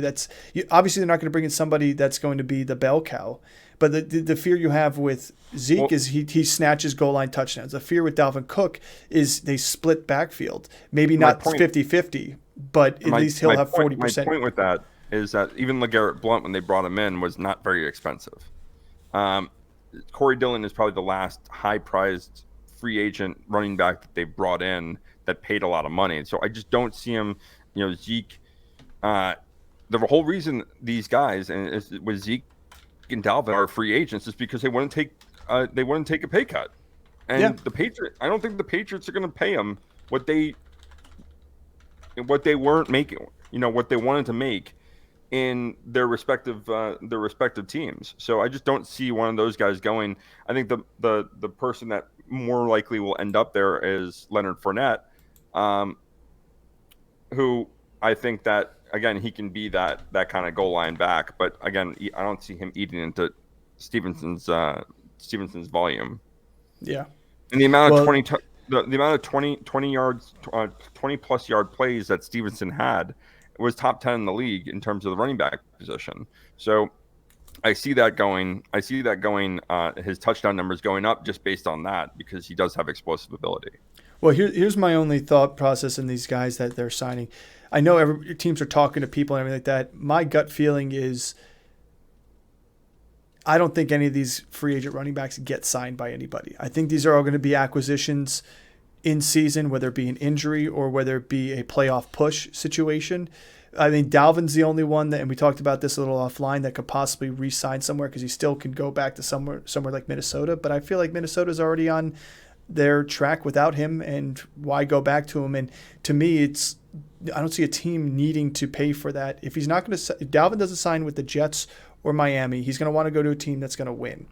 Obviously they're not going to bring in somebody that's going to be the bell cow. But the fear you have with Zeke is he snatches goal line touchdowns. The fear with Dalvin Cook is they split backfield. Maybe not 50-50, but at least he'll have 40%. My point with that is that even LeGarrette Blount, when they brought him in, was not very expensive. Corey Dillon is probably the last high-priced free agent running back that they brought in that paid a lot of money. So I just don't see him, Zeke. The whole reason these guys, and with Zeke and Dalvin are free agents is because they wouldn't take a pay cut, and the Patriots. I don't think the Patriots are going to pay them what they weren't making. What they wanted to make in their respective teams. So I just don't see one of those guys going. I think the person that more likely will end up there is Leonard Fournette, who I think that. Again, he can be that kind of goal line back, but again, I don't see him eating into Stevenson's volume. Yeah, and the amount of 20 yards, 20 plus yard plays that Stevenson had was top 10 in the league in terms of the running back position. So I see that going. His touchdown numbers going up just based on that because he does have explosive ability. Well, here's my only thought process in these guys that they're signing. I know teams are talking to people and everything like that. My gut feeling is I don't think any of these free agent running backs get signed by anybody. I think these are all going to be acquisitions in season, whether it be an injury or whether it be a playoff push situation. I think Dalvin's the only one and we talked about this a little offline, that could possibly re-sign somewhere because he still can go back to somewhere like Minnesota. But I feel like Minnesota's already on their track without him, and why go back to him? And to me, I don't see a team needing to pay for that. If Dalvin doesn't sign with the Jets or Miami, he's going to want to go to a team that's going to win.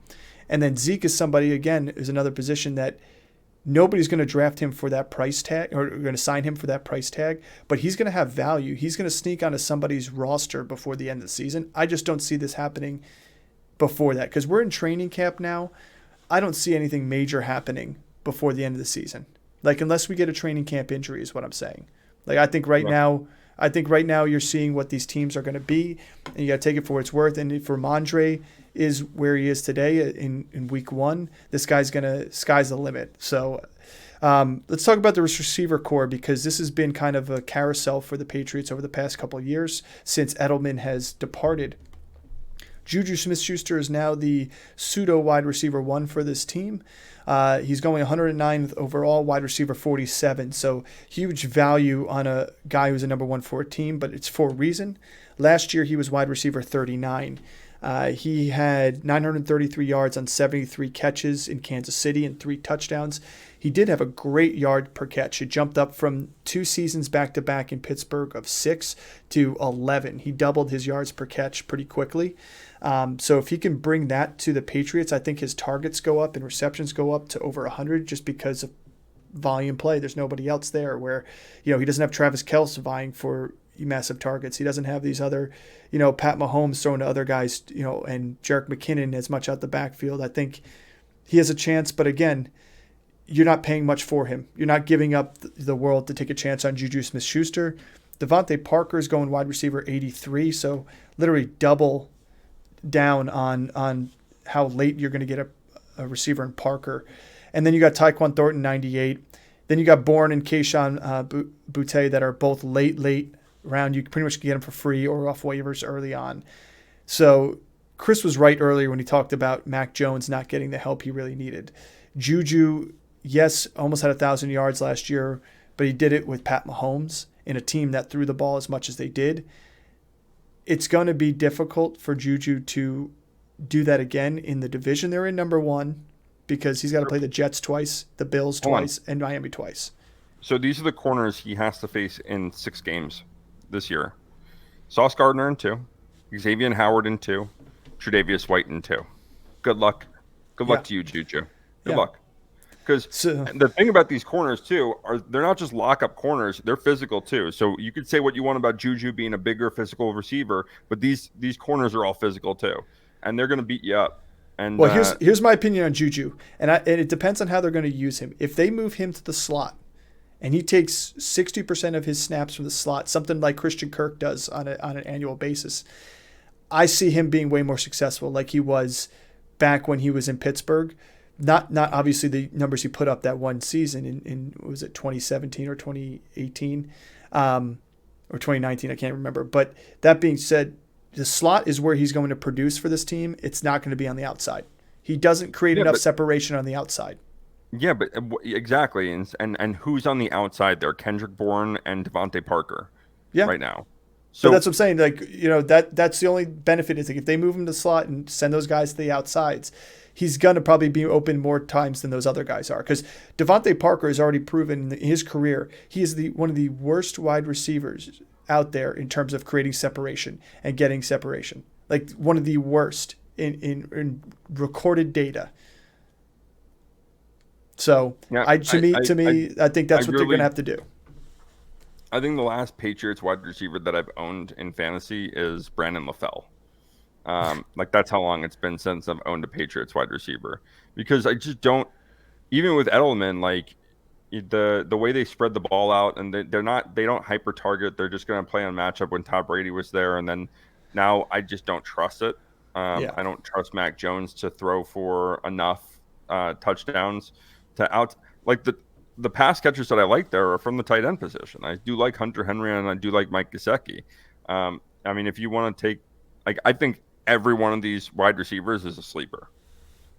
And then Zeke is somebody, again, is another position that nobody's going to draft him for that price tag or going to sign him for that price tag, but he's going to have value. He's going to sneak onto somebody's roster before the end of the season. I just don't see this happening before that because we're in training camp now. I don't see anything major happening before the end of the season. Like, unless we get a training camp injury is what I'm saying. Like, I think right now I think right now you're seeing what these teams are going to be, and you got to take it for what it's worth. And for Mondre is where he is today in week 1, this guy's sky's the limit. So let's talk about the receiver core, because this has been kind of a carousel for the Patriots over the past couple of years since Edelman has departed. Juju Smith-Schuster is now the pseudo wide receiver 1 for this team. He's going 109th overall, wide receiver 47. So huge value on a guy who's a number 1 for a team, but it's for a reason. Last year, he was wide receiver 39. He had 933 yards on 73 catches in Kansas City and 3 touchdowns. He did have a great yard per catch. It jumped up from 2 seasons back-to-back in Pittsburgh of 6 to 11. He doubled his yards per catch pretty quickly. So if he can bring that to the Patriots, I think his targets go up and receptions go up to over 100 just because of volume play. There's nobody else there where, he doesn't have Travis Kelce vying for massive targets. He doesn't have these other, Pat Mahomes throwing to other guys, and Jerick McKinnon as much out the backfield. I think he has a chance, but again, you're not paying much for him. You're not giving up the world to take a chance on Juju Smith-Schuster. Devontae Parker is going wide receiver 83, so literally double down on how late you're going to get a receiver in Parker. And then you got Tyquan Thornton, 98. Then you got Bourne and Kayshon Boutte that are both late round. You pretty much get them for free or off waivers early on. So Chris was right earlier when he talked about Mac Jones not getting the help he really needed. Juju, yes, almost had 1,000 yards last year, but he did it with Pat Mahomes in a team that threw the ball as much as they did. It's going to be difficult for Juju to do that again in the division they're in, number 1, because he's got to play the Jets twice, the Bills twice, and Miami twice. So these are the corners he has to face in 6 games this year. Sauce Gardner in 2, Xavier Howard in 2, Tre'Davious White in 2. Good luck. Good luck to you, Juju. Good luck. Because the thing about these corners, too, they're not just lock-up corners. They're physical, too. So you could say what you want about Juju being a bigger physical receiver, but these corners are all physical, too. And they're going to beat you up. And here's my opinion on Juju. And it depends on how they're going to use him. If they move him to the slot and he takes 60% of his snaps from the slot, something like Christian Kirk does on an annual basis, I see him being way more successful like he was back when he was in Pittsburgh. Not obviously the numbers he put up that one season in was it 2017 or 2018 or 2019, I can't remember. But that being said, the slot is where he's going to produce for this team. It's not going to be on the outside. He doesn't create enough separation on the outside. Yeah, but exactly. And who's on the outside there? Kendrick Bourne and Devontae Parker right now. So that's what I'm saying. That's the only benefit is if they move him to the slot and send those guys to the outsides, he's going to probably be open more times than those other guys are. Because Devontae Parker has already proven in his career he is one of the worst wide receivers out there in terms of creating separation and getting separation. Like one of the worst in recorded data. So to me, I think that's what they're going to have to do. I think the last Patriots wide receiver that I've owned in fantasy is Brandon LaFell. That's how long it's been since I've owned a Patriots wide receiver, because I just don't, even with Edelman, the way they spread the ball out and they don't hyper target. They're just going to play on matchup when Tom Brady was there. And then now I just don't trust it. I don't trust Mac Jones to throw for enough touchdowns to out the pass catchers that I like there are from the tight end position. I do like Hunter Henry and I do like Mike Gesicki. If you want to take, I think every one of these wide receivers is a sleeper.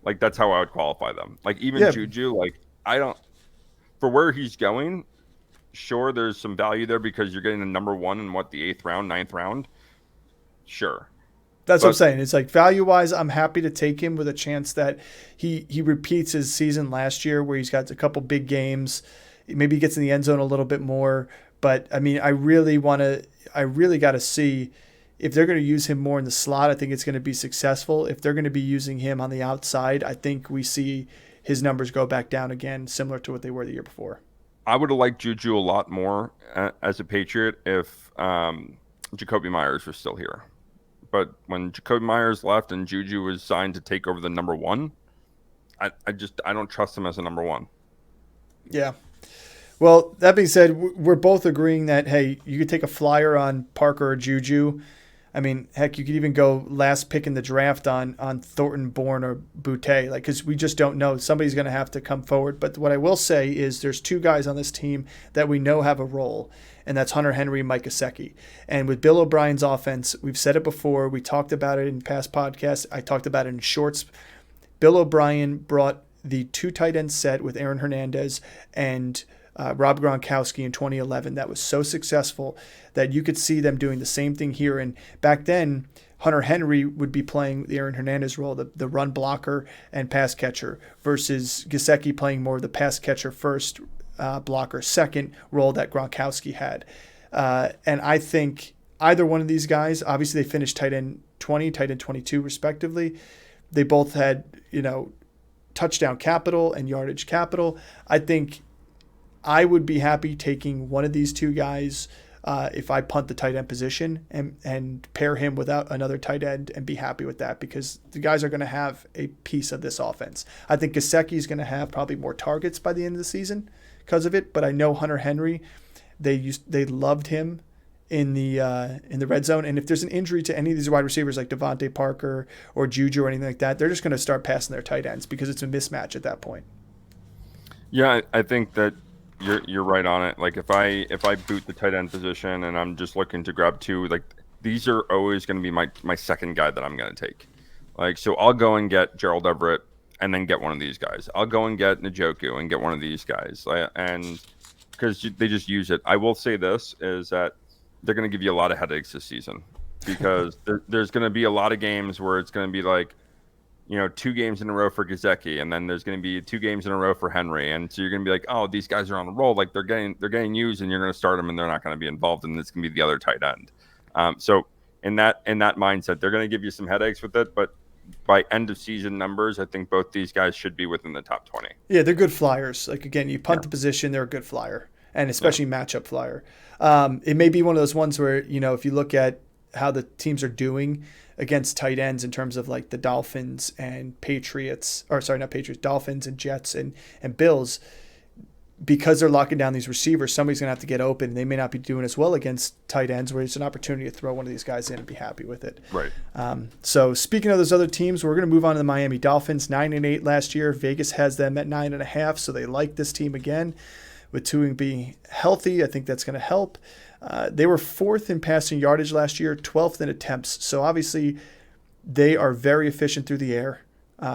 That's how I would qualify them. Even Juju, for where he's going, sure, there's some value there because you're getting the number 1 in the 8th round, 9th round. Sure. That's what I'm saying. It's value-wise, I'm happy to take him with a chance that he repeats his season last year where he's got a couple big games. Maybe he gets in the end zone a little bit more. But, I really got to see if they're going to use him more in the slot. I think it's going to be successful. If they're going to be using him on the outside, I think we see his numbers go back down again, similar to what they were the year before. I would have liked Juju a lot more as a Patriot if Jacoby Myers was still here. But when Jacoby Myers left and Juju was signed to take over the number 1, I don't trust him as a number 1. Yeah. Well, that being said, we're both agreeing that, hey, you could take a flyer on Parker or Juju. I mean, heck, you could even go last pick in the draft on Thornton, Bourne, or Boutte, like, because we just don't know. Somebody's going to have to come forward. But what I will say is there's two guys on this team that we know have a role, and that's Hunter Henry and Mike Gesicki. And with Bill O'Brien's offense, we've said it before. We talked about it in past podcasts. I talked about it in shorts. Bill O'Brien brought the two tight end set with Aaron Hernandez and Rob Gronkowski in 2011 that was so successful that you could see them doing the same thing here. And back then, Hunter Henry would be playing the Aaron Hernandez role, the run blocker and pass catcher, versus Gesicki playing more of the pass catcher first, blocker second role that Gronkowski had. And I think either one of these guys, obviously they finished tight end 20, tight end 22 respectively. They both had, touchdown capital and yardage capital. I think I would be happy taking one of these two guys if I punt the tight end position and pair him without another tight end and be happy with that, because the guys are going to have a piece of this offense. I think Gesicki is going to have probably more targets by the end of the season because of it, but I know Hunter Henry, they loved him in the red zone, and if there's an injury to any of these wide receivers like Devontae Parker or Juju or anything like that, they're just going to start passing their tight ends because it's a mismatch at that point. Yeah, I think that you're right on it. Like if I boot the tight end position and I'm just looking to grab two, like these are always going to be my second guy that I'm going to take. Like, so I'll go and get Gerald Everett and then get one of these guys. I'll go and get Njoku and get one of these guys. And because they just use it. I will say this is that they're going to give you a lot of headaches this season because there's going to be a lot of games where it's going to be like, 2 games in a row for Gesicki, and then there's going to be 2 games in a row for Henry, and so you're going to be like, oh, these guys are on the roll, like they're getting used, and you're going to start them, and they're not going to be involved, and it's going to be the other tight end. So in that mindset, they're going to give you some headaches with it, but by end of season numbers, I think both these guys should be within the top 20. Yeah, they're good flyers. Like again, you punt the position, they're a good flyer, and especially matchup flyer. It may be one of those ones where if you look at how the teams are doing against tight ends in terms of like the Dolphins and Patriots, or sorry, not Patriots, Dolphins and Jets and Bills, because they're locking down these receivers, somebody's going to have to get open. They may not be doing as well against tight ends where it's an opportunity to throw one of these guys in and be happy with it. Right. So speaking of those other teams, we're going to move on to the Miami Dolphins, 9-8 last year. Vegas has them at 9.5, so they like this team again. With Tua being healthy, I think that's going to help. They were 4th in passing yardage last year, 12th in attempts. So obviously they are very efficient through the air.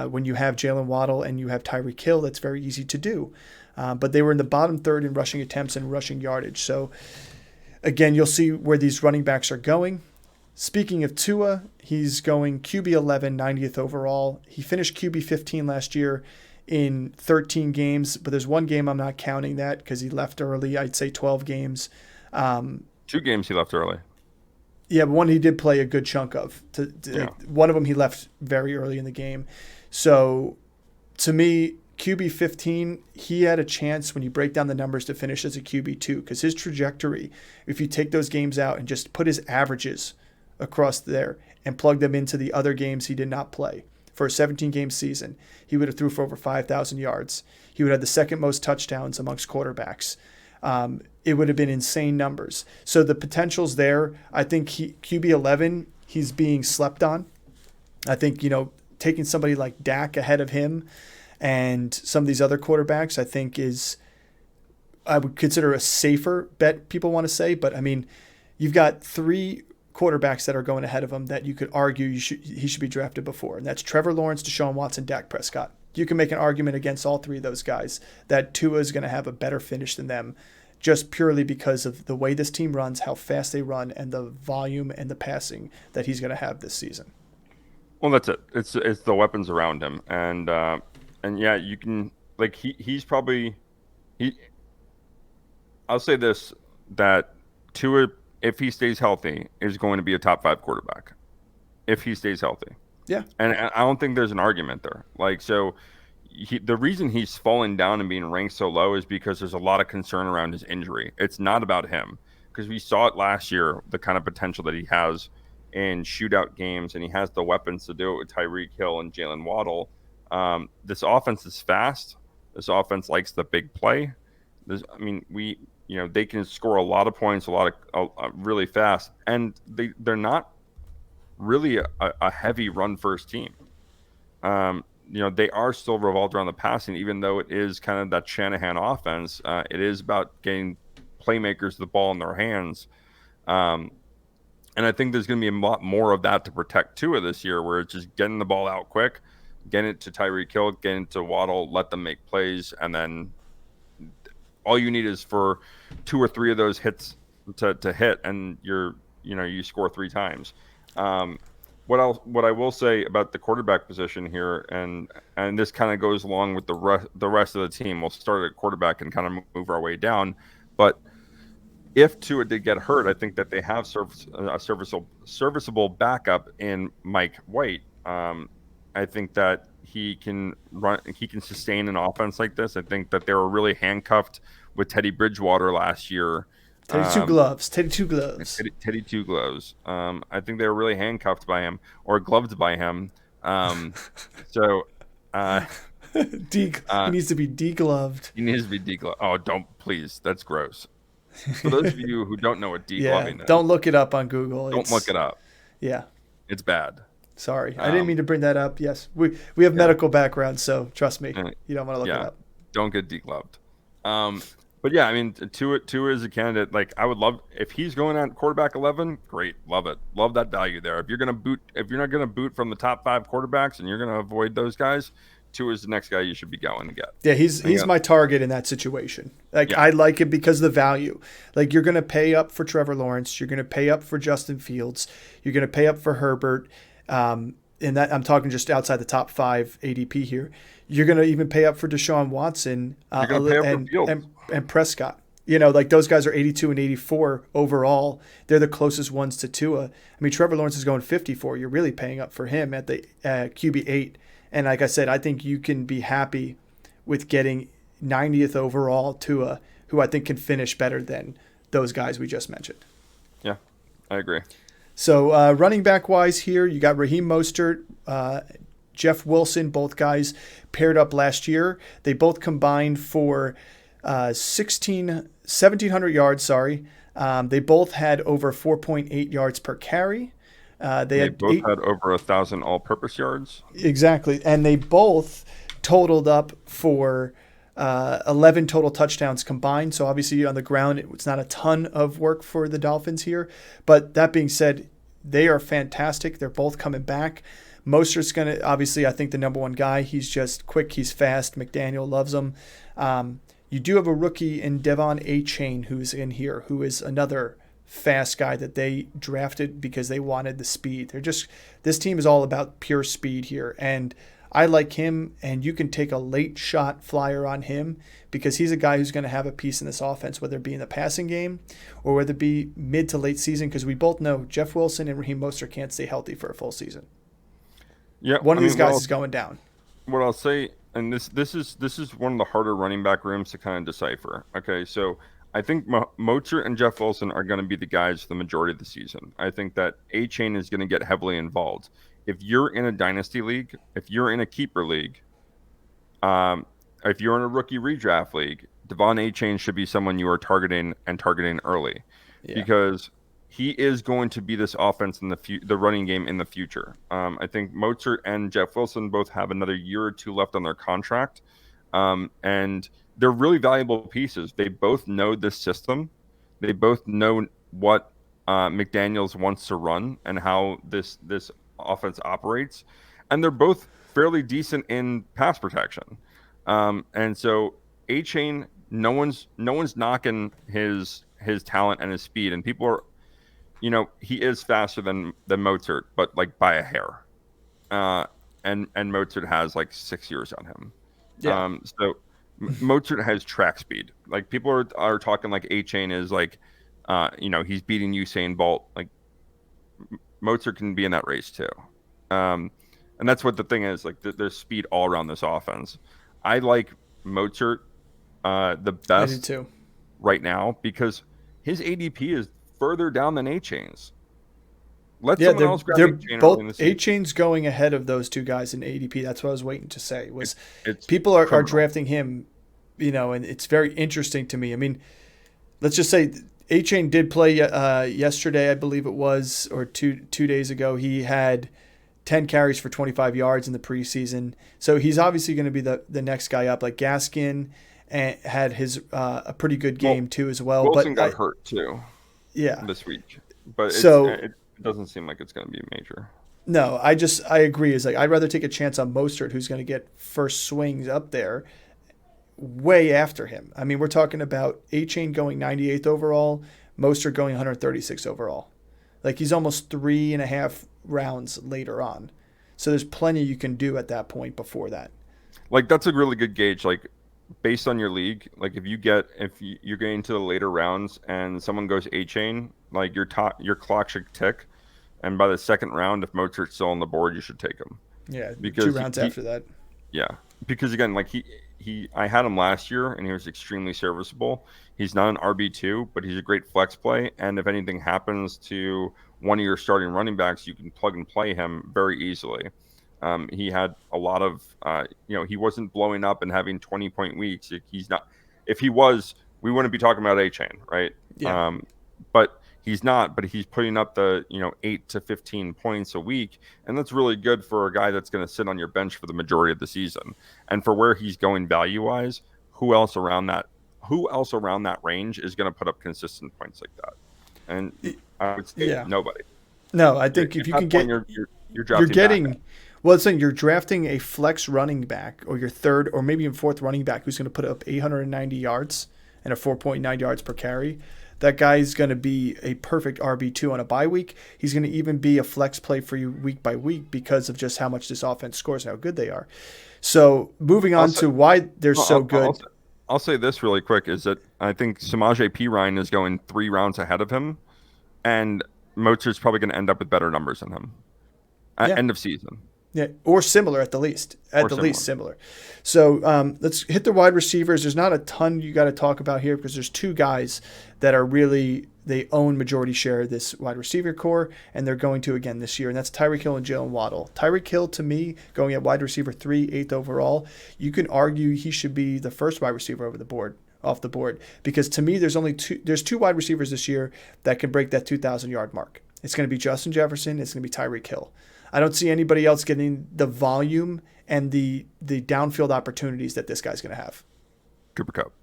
When you have Jalen Waddle and you have Tyreek Hill, that's very easy to do. But they were in the bottom third in rushing attempts and rushing yardage. So again, you'll see where these running backs are going. Speaking of Tua, he's going QB 11, 90th overall. He finished QB 15 last year in 13 games, but there's one game I'm not counting that because he left early. I'd say 12 games. 2 games he left early. Yeah, but one he did play a good chunk of. One of them he left very early in the game. So to me, QB 15, he had a chance when you break down the numbers to finish as a QB 2 because his trajectory, if you take those games out and just put his averages across there and plug them into the other games he did not play, for a 17-game season, he would have threw for over 5,000 yards. He would have the second most touchdowns amongst quarterbacks. It would have been insane numbers. So the potential's there. I think QB 11, he's being slept on. I think, taking somebody like Dak ahead of him and some of these other quarterbacks, I think I would consider a safer bet, people want to say. But, I mean, you've got 3 quarterbacks that are going ahead of him that you could argue he should be drafted before, and that's Trevor Lawrence, Deshaun Watson, Dak Prescott. You can make an argument against all 3 of those guys that Tua is going to have a better finish than them just purely because of the way this team runs, how fast they run, and the volume and the passing that he's going to have this season. Well, that's it. It's the weapons around him, and yeah, you can like he's probably I'll say this, that Tua, if he stays healthy, is going to be a top 5 quarterback. If he stays healthy. Yeah. And I don't think there's an argument there. Like, so the reason he's falling down and being ranked so low is because there's a lot of concern around his injury. It's not about him, because we saw it last year, the kind of potential that he has in shootout games, and he has the weapons to do it with Tyreek Hill and Jalen Waddle. This offense is fast. This offense likes the big play. I mean, they can score a lot of points, really fast, and they're not really a heavy run first team. They are still revolved around the passing, even though it is kind of that Shanahan offense. It is about getting playmakers the ball in their hands. And I think there's going to be a lot more of that to protect Tua this year, where it's just getting the ball out quick, getting it to Tyreek Hill, getting it to Waddle, let them make plays, and then all you need is for 2 or 3 of those hits to hit, and you score 3 times. What I will say about the quarterback position here, and this kind of goes along with the rest of the team. We'll start at quarterback and kind of move our way down, but if Tua did get hurt, I think that they have a serviceable backup in Mike White. I think that he can sustain an offense like this. I think that they were really handcuffed with Teddy Bridgewater last year. Teddy Two Gloves. Teddy Two Gloves. I think they were really handcuffed by him or gloved by him. He needs to be degloved. He needs to be degloved. Oh, don't, please. That's gross. For those of you who don't know what degloving is, don't look it up on Google. Don't look it up. Yeah. It's bad. Sorry. I didn't mean to bring that up. Yes. We have medical background, so trust me. You don't want to look it up. Don't get degloved. But yeah, I mean, Tua is a candidate. Like, I would love if he's going at quarterback 11. Great, love it, love that value there. If you're not gonna boot from the top 5 quarterbacks, and you're gonna avoid those guys, Tua is the next guy you should be going to get. Yeah, he's my target in that situation. I like it because of the value. Like, you're gonna pay up for Trevor Lawrence, you're gonna pay up for Justin Fields, you're gonna pay up for Herbert. And that I'm talking just outside the top 5 ADP here. You're going to even pay up for Deshaun Watson and Prescott. Like, those guys are 82 and 84 overall. They're the closest ones to Tua. I mean, Trevor Lawrence is going 54. You're really paying up for him at the QB 8. And like I said, I think you can be happy with getting 90th overall Tua, who I think can finish better than those guys we just mentioned. Yeah, I agree. So running back wise here, you got Raheem Mostert, Jeff Wilson, both guys paired up last year. They both combined for 1,700 yards. They both had over 4.8 yards per carry. They both had over 1,000 all-purpose yards. Exactly, and they both totaled up for 11 total touchdowns combined. So obviously on the ground, it's not a ton of work for the Dolphins here. But that being said, they are fantastic. They're both coming back. Mostert's going to, obviously, I think the number one guy. He's just quick. He's fast. McDaniel loves him. You do have a rookie in Devon A-Chain who's in here, who is another fast guy that they drafted because they wanted the speed. This team is all about pure speed here. And I like him, and you can take a late shot flyer on him because he's a guy who's going to have a piece in this offense, whether it be in the passing game or whether it be mid to late season, because we both know Jeff Wilson and Raheem Mostert can't stay healthy for a full season. Yeah, one of these guys is going down. What I'll say, and this is one of the harder running back rooms to kind of decipher. Okay, so I think Mostert and Jeff Wilson are going to be the guys for the majority of the season. I think that A-Chain is going to get heavily involved. If you're in a dynasty league, if you're in a keeper league, if you're in a rookie redraft league, Devon A-Chain should be someone you are targeting early, because he is going to be this offense in the running game in the future. I think Mostert and Jeff Wilson both have another year or 2 left on their contract, and they're really valuable pieces. They both know this system. They both know what McDaniels wants to run and how this offense operates, and they're both fairly decent in pass protection. And so A-Chain, no one's knocking his talent and his speed, and people are, he is faster than Mostert, but like by a hair. And Mostert has like 6 years on him. Yeah. So Mostert has track speed. Like, people are talking like A-Chain is like, he's beating Usain Bolt. Like, Mostert can be in that race too. And that's what the thing is. Like, there's speed all around this offense. I like Mostert the best right now because his ADP is further down than A-Chain's. Let someone else grab A-Chain. Both A-Chain's going ahead of those two guys in ADP. That's what I was waiting to say. People are drafting him and it's very interesting to me. I mean, let's just say A-Chain did play yesterday, I believe it was, or two days ago. He had 10 carries for 25 yards in the preseason. So he's obviously going to be the next guy up. Like Gaskin had his a pretty good game too as well. Wilson got hurt too. Yeah. This week. But it doesn't seem like it's going to be major. No, I agree. It's like I'd rather take a chance on Mostert, who's going to get first swings up there way after him. I mean, we're talking about A-Chain going 98th overall, Mostert going 136 overall. Like he's almost 3.5 rounds later on. So there's plenty you can do at that point before that. Like that's a really good gauge. Like based on your league, like if you're getting to the later rounds and someone goes A-Chain, like your clock should tick. And by the second round, if Mozart's still on the board, you should take him. Yeah, because 2 rounds after that. Yeah, because again, like I had him last year, and he was extremely serviceable. He's not an RB2, but he's a great flex play. And if anything happens to one of your starting running backs, you can plug and play him very easily. He had a lot of, he wasn't blowing up and having 20-point weeks. He's not. If he was, we wouldn't be talking about A-Chain, right? Yeah. But he's not, but he's putting up the 8 to 15 points a week, and that's really good for a guy that's going to sit on your bench for the majority of the season. And for where he's going value-wise, who else around that range is going to put up consistent points like that? And I would say nobody. No, I think if you can get, you're getting. Well, it's saying you're drafting a flex running back or your third or maybe even fourth running back who's going to put up 890 yards and a 4.9 yards per carry. That guy's going to be a perfect RB2 on a bye week. He's going to even be a flex play for you week by week because of just how much this offense scores and how good they are. So moving on to why they're so good. I'll say this really quick is that I think Samaje Perine is going 3 rounds ahead of him, and Mozart's probably going to end up with better numbers than him at end of season. Yeah, or similar at the least. Least similar. So let's hit the wide receivers. There's not a ton you got to talk about here because there's 2 guys that are really they own majority share of this wide receiver core, and they're going to again this year, and that's Tyreek Hill and Jalen Waddle. Tyreek Hill, to me, going at wide receiver 3, 8th overall, you can argue he should be the first wide receiver off the board, because to me there's 2 wide receivers this year that can break that 2,000-yard mark. It's going to be Justin Jefferson. It's going to be Tyreek Hill. I don't see anybody else getting the volume and the downfield opportunities that this guy's going to have. Cooper Kupp.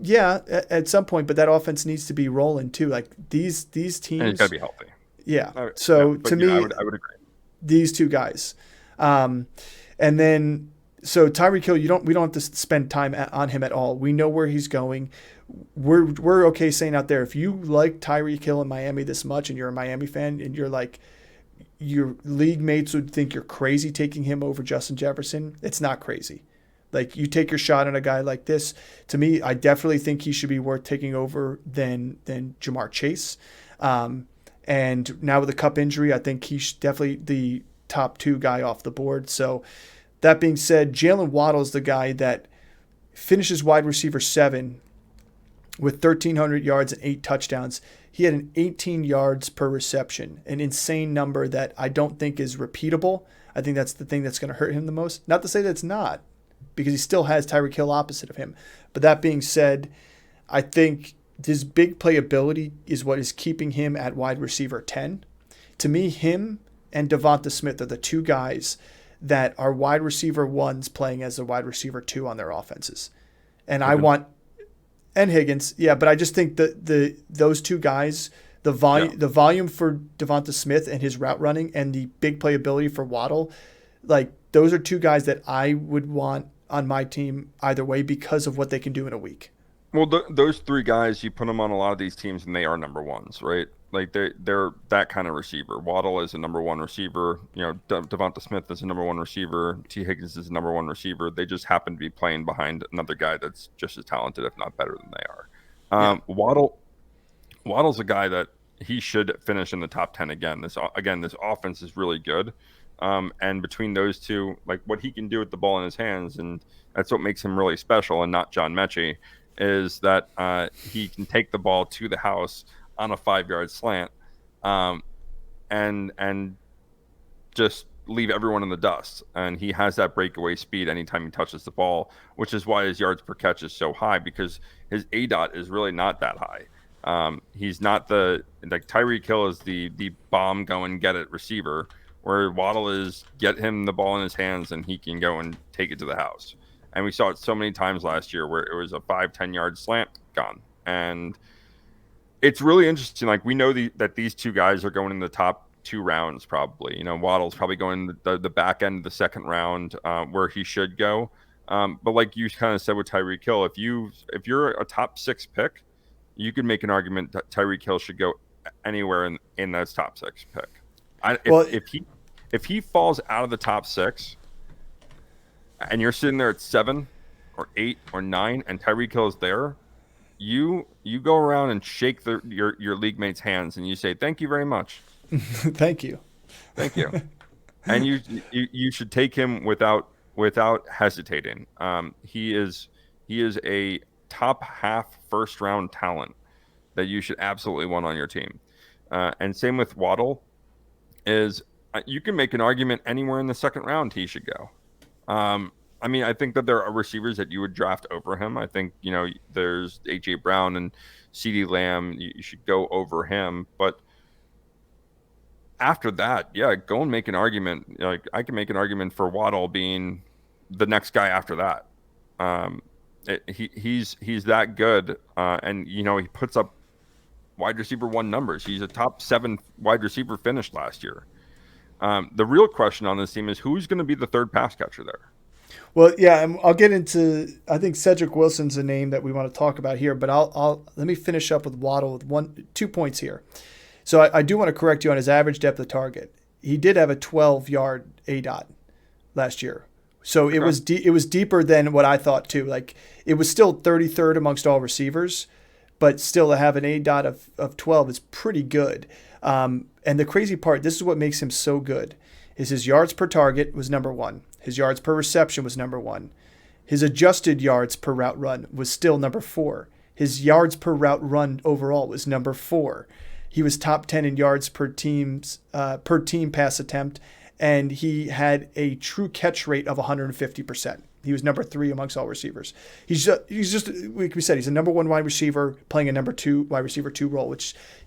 Yeah, at some point, but that offense needs to be rolling too. Like these teams, and it's got to be healthy. Yeah. So to me, I would agree. These 2 guys, and then so Tyreek Hill, we don't have to spend time on him at all. We know where he's going. We're okay saying out there, if you like Tyreek Hill in Miami this much, and you're a Miami fan, and you're like, your league mates would think you're crazy taking him over Justin Jefferson. It's not crazy. Like, you take your shot on a guy like this. To me, I definitely think he should be worth taking over than Jamar Chase. And now with the Kupp injury, I think he's definitely the top 2 guy off the board. So that being said, Jalen Waddle is the guy that finishes wide receiver 7 with 1,300 yards and 8 touchdowns. He had an 18 yards per reception, an insane number that I don't think is repeatable. I think that's the thing that's going to hurt him the most. Not to say that it's not, because he still has Tyreek Hill opposite of him. But that being said, I think his big playability is what is keeping him at wide receiver 10. To me, him and Devonta Smith are the 2 guys that are wide receiver 1s playing as a wide receiver 2 on their offenses. And and Higgins, yeah, but I just think that those 2 guys, the volume for Devonta Smith and his route running, and the big playability for Waddle, like those are 2 guys that I would want on my team either way because of what they can do in a week. Well, those 3 guys, you put them on a lot of these teams, and they are number 1s, right? Like they're that kind of receiver. Waddle is a number 1 receiver. Devonta Smith is a number 1 receiver. T. Higgins is a number 1 receiver. They just happen to be playing behind another guy that's just as talented, if not better than they are. Waddle's a guy that he should finish in the top 10 again. This offense is really good. And between those 2, like what he can do with the ball in his hands, and that's what makes him really special and not John Mechie, is that he can take the ball to the house on a 5-yard slant, and just leave everyone in the dust. And he has that breakaway speed anytime he touches the ball, which is why his yards per catch is so high, because his ADOT is really not that high. He's not like Tyreek Hill is the bomb go and get it receiver, where Waddle is get him the ball in his hands and he can go and take it to the house. And we saw it so many times last year where it was a 5-10 yard slant gone. And it's really interesting. Like, we know that these two guys are going in the top 2 rounds probably. Waddle's probably going the back end of the second round, where he should go. But like you kind of said with Tyreek Hill, if you're a top 6 pick, you could make an argument that Tyreek Hill should go anywhere in that top 6 pick. If he falls out of the top 6 and you're sitting there at 7 or 8 or 9 and Tyreek Hill is there, you go around and shake your league mates' hands and you say, thank you very much. Thank you. And you should take him without hesitating. He is a top half first round talent that you should absolutely want on your team. And same with Waddle. You can make an argument anywhere in the second round he should go. I think that there are receivers that you would draft over him. I think, there's A.J. Brown and CeeDee Lamb. You should go over him. But after that, yeah, go and make an argument. Like, I can make an argument for Waddle being the next guy after that. He's that good. And, he puts up wide receiver 1 numbers. He's a top 7 wide receiver finished last year. The real question on this team is who's going to be the third pass catcher there? Well, yeah, I'll get into. I think Cedric Wilson's a name that we want to talk about here, but let me finish up with Waddle with 2 points here. So I do want to correct you on his average depth of target. He did have a 12-yard ADOT last year, so it was deeper than what I thought too. Like, it was still 33rd amongst all receivers, but still to have an ADOT of 12 is pretty good. And the crazy part, this is what makes him so good, is his yards per target was number 1. His yards per reception was number 1. His adjusted yards per route run was still number 4. His yards per route run overall was number 4. He was top 10 in yards per team pass attempt, and he had a true catch rate of 150%. He was number 3 amongst all receivers. He's just like we said, he's a number 1 wide receiver playing a number 2 wide receiver 2 role,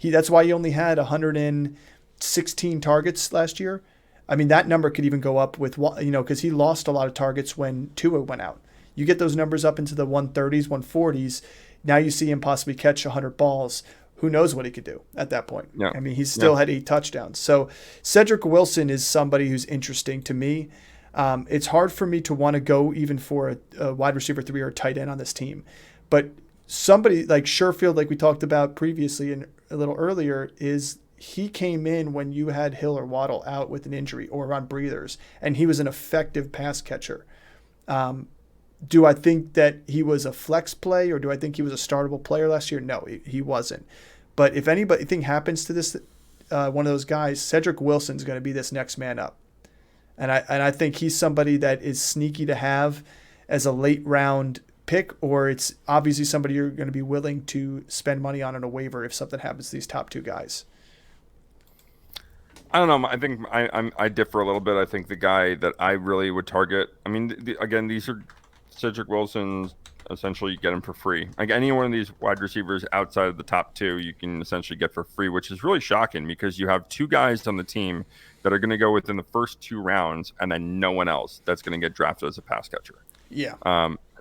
that's why he only had 116 targets last year. I mean, that number could even go up with, because he lost a lot of targets when Tua went out. You get those numbers up into the 130s, 140s. Now you see him possibly catch 100 balls. Who knows what he could do at that point? Yeah. I mean, he still had 8 touchdowns. So Cedric Wilson is somebody who's interesting to me. It's hard for me to want to go even for a wide receiver 3 or a tight end on this team. But somebody like Sherfield, like we talked about previously and a little earlier, he came in when you had Hill or Waddle out with an injury or on breathers, and he was an effective pass catcher. Do I think that he was a flex play, or do I think he was a startable player last year? No, he wasn't. But if anything happens to this, one of those guys, Cedric Wilson's going to be this next man up. And I think he's somebody that is sneaky to have as a late round pick, or it's obviously somebody you're going to be willing to spend money on a waiver if something happens to these top 2 guys. I don't know. I think I differ a little bit. I think the guy that I really would target, again, these are Cedric Wilson's. Essentially, you get him for free. Like, any one of these wide receivers outside of the top 2, you can essentially get for free, which is really shocking because you have 2 guys on the team that are going to go within the first 2 rounds, and then no one else that's going to get drafted as a pass catcher. Yeah.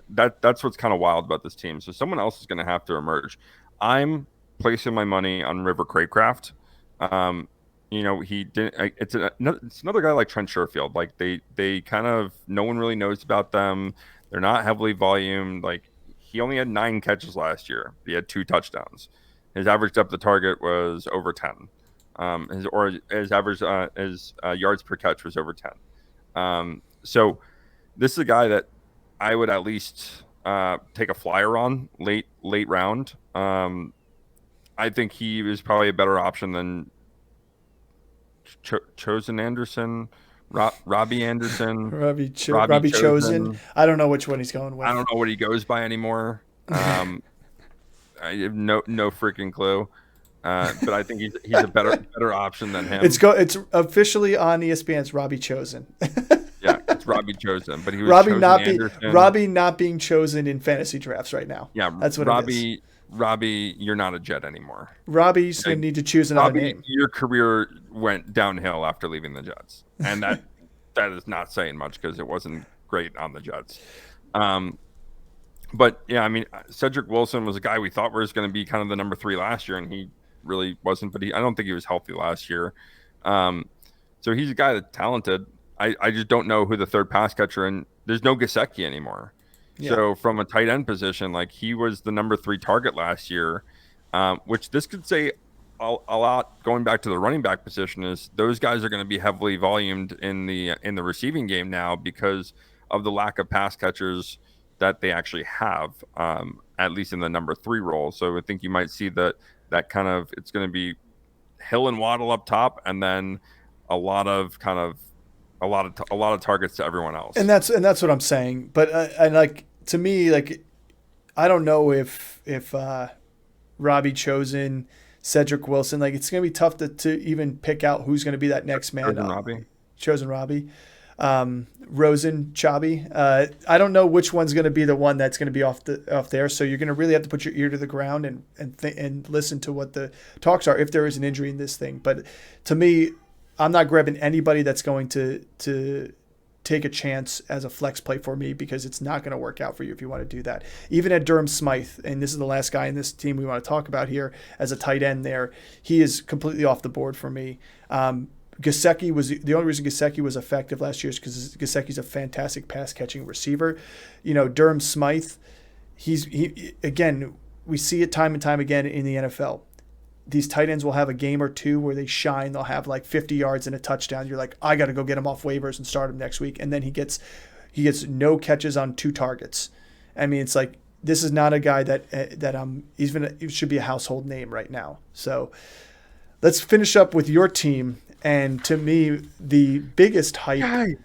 That's what's kind of wild about this team. So someone else is going to have to emerge. I'm placing my money on River Craycraft. He didn't. It's another guy like Trent Sherfield. Like, they kind of, no one really knows about them. They're not heavily volumed. Like, he only had 9 catches last year. He had 2 touchdowns. His average depth of target was over 10. His average yards per catch was over 10. So this is a guy that I would at least take a flyer on late round. I think he is probably a better option than Chosen Anderson, Robbie Anderson, Robbie Chosen. I don't know which one he's going with. I don't know what he goes by anymore. I have no freaking clue. but I think he's a better option than him. It's officially on ESPN. It's Robbie Chosen. Yeah, it's Robbie Chosen, but he was Robbie not being chosen in fantasy drafts right now. Yeah, that's what it is. Robbie, you're not a Jet anymore. Robbie's going to need to choose another name. Your career went downhill after leaving the Jets, and that is not saying much because it wasn't great on the Jets. But yeah, I mean, Cedric Wilson was a guy we thought was going to be kind of the number 3 last year, and he really wasn't. But I don't think he was healthy last year. So he's a guy that's talented. I just don't know who the third pass catcher, and there's no Gesicki anymore. Yeah. So from a tight end position, like he was the number 3 target last year, which this could say a lot going back to the running back position is those guys are going to be heavily volumed in the receiving game now because of the lack of pass catchers that they actually have, at least in the number 3 role. So I think you might see that kind of, it's going to be Hill and Waddle up top, and then a lot of targets to everyone else. And that's what I'm saying. But and like to me, like I don't know if Robbie Chosen, Cedric Wilson, like it's gonna be tough to even pick out who's gonna be that next man. Chosen Robbie. Rosen Chabi. I don't know which one's going to be the one that's going to be off there. So you're going to really have to put your ear to the ground and listen to what the talks are if there is an injury in this thing. But to me, I'm not grabbing anybody that's going to take a chance as a flex play for me because it's not going to work out for you if you want to do that. Even at Durham Smythe, and this is the last guy in this team we want to talk about here as a tight end there, he is completely off the board for me. Gesicki was the only reason Gesicki was effective last year is because Gesicki's a fantastic pass catching receiver. You know, Durham Smythe, he again, we see it time and time again in the NFL. These tight ends will have a game or two where they shine. They'll have like 50 yards and a touchdown. You're like, I got to go get him off waivers and start him next week. And then he gets no catches on 2 targets. I mean, it's like this is not a guy he should be a household name right now. So let's finish up with your team. And to me, the biggest hype.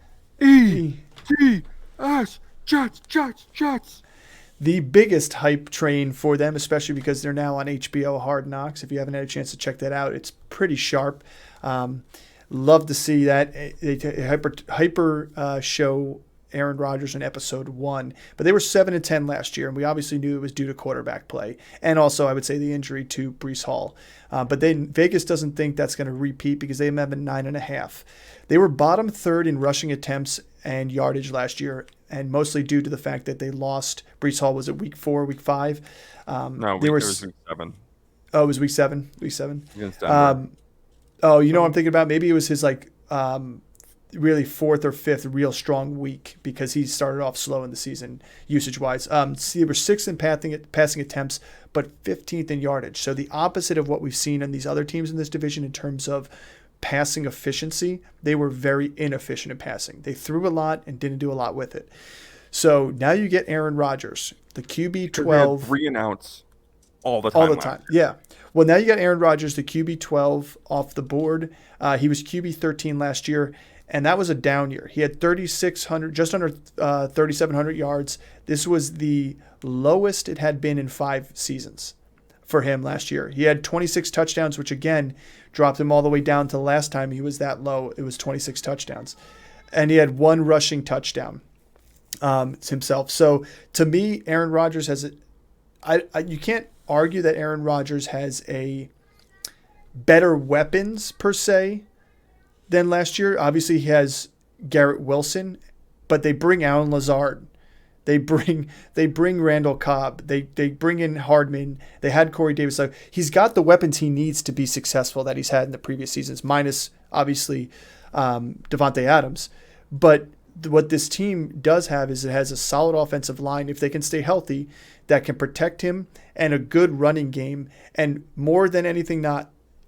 Jets. The biggest hype train for them, especially because they're now on HBO Hard Knocks. If you haven't had a chance to check that out, it's pretty sharp. Love to see that. They hyper show Aaron Rodgers in episode 1. But they were 7-10 last year, and we obviously knew it was due to quarterback play. And also, I would say, the injury to Breece Hall. But then Vegas doesn't think that's going to repeat because they have been 9.5. They were bottom 3rd in rushing attempts and yardage last year, and mostly due to the fact that they lost. Breece Hall was it week 4, week 5? No, it was week 7. Oh, it was week 7? Week 7? Against Denver. You know what I'm thinking about? Maybe it was his really 4th or 5th real strong week because he started off slow in the season usage-wise. They were 6th in passing attempts, but 15th in yardage. So the opposite of what we've seen in these other teams in this division in terms of passing efficiency. They were very inefficient in passing. They threw a lot and didn't do a lot with it. So now you get Aaron Rodgers, the QB 12. 3 and outs all the time. All the time, yeah. Well, now you got Aaron Rodgers, the QB 12 off the board. He was QB 13 last year. And that was a down year. He had 3,600, just under 3,700 yards. This was the lowest it had been in 5 seasons for him last year. He had 26 touchdowns, which again dropped him all the way down to the last time he was that low. It was 26 touchdowns. And he had 1 rushing touchdown himself. So to me, Aaron Rodgers has you can't argue that Aaron Rodgers has a better weapons per se than last year. Obviously, he has Garrett Wilson, but they bring Allen Lazard. They bring Randall Cobb. They bring in Hardman. They had Corey Davis. So he's got the weapons he needs to be successful that he's had in the previous seasons, minus obviously Devontae Adams. But what this team does have is it has a solid offensive line if they can stay healthy that can protect him and a good running game. And more than anything,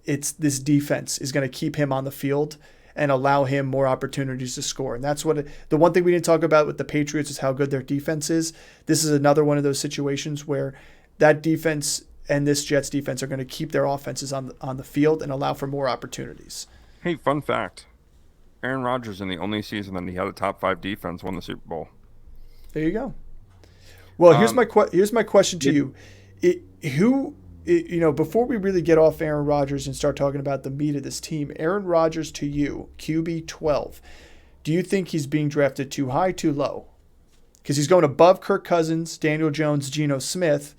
it's this defense is going to keep him on the field and allow him more opportunities to score. And that's the one thing we didn't talk about with the Patriots is how good their defense is. This is another one of those situations where that defense and this Jets defense are going to keep their offenses on the field and allow for more opportunities. Hey, fun fact. Aaron Rodgers in the only season that he had a top 5 defense won the Super Bowl. There you go. Well, here's my question to you. before we really get off Aaron Rodgers and start talking about the meat of this team, Aaron Rodgers to you, QB 12, do you think he's being drafted too high, too low? Because he's going above Kirk Cousins, Daniel Jones, Geno Smith,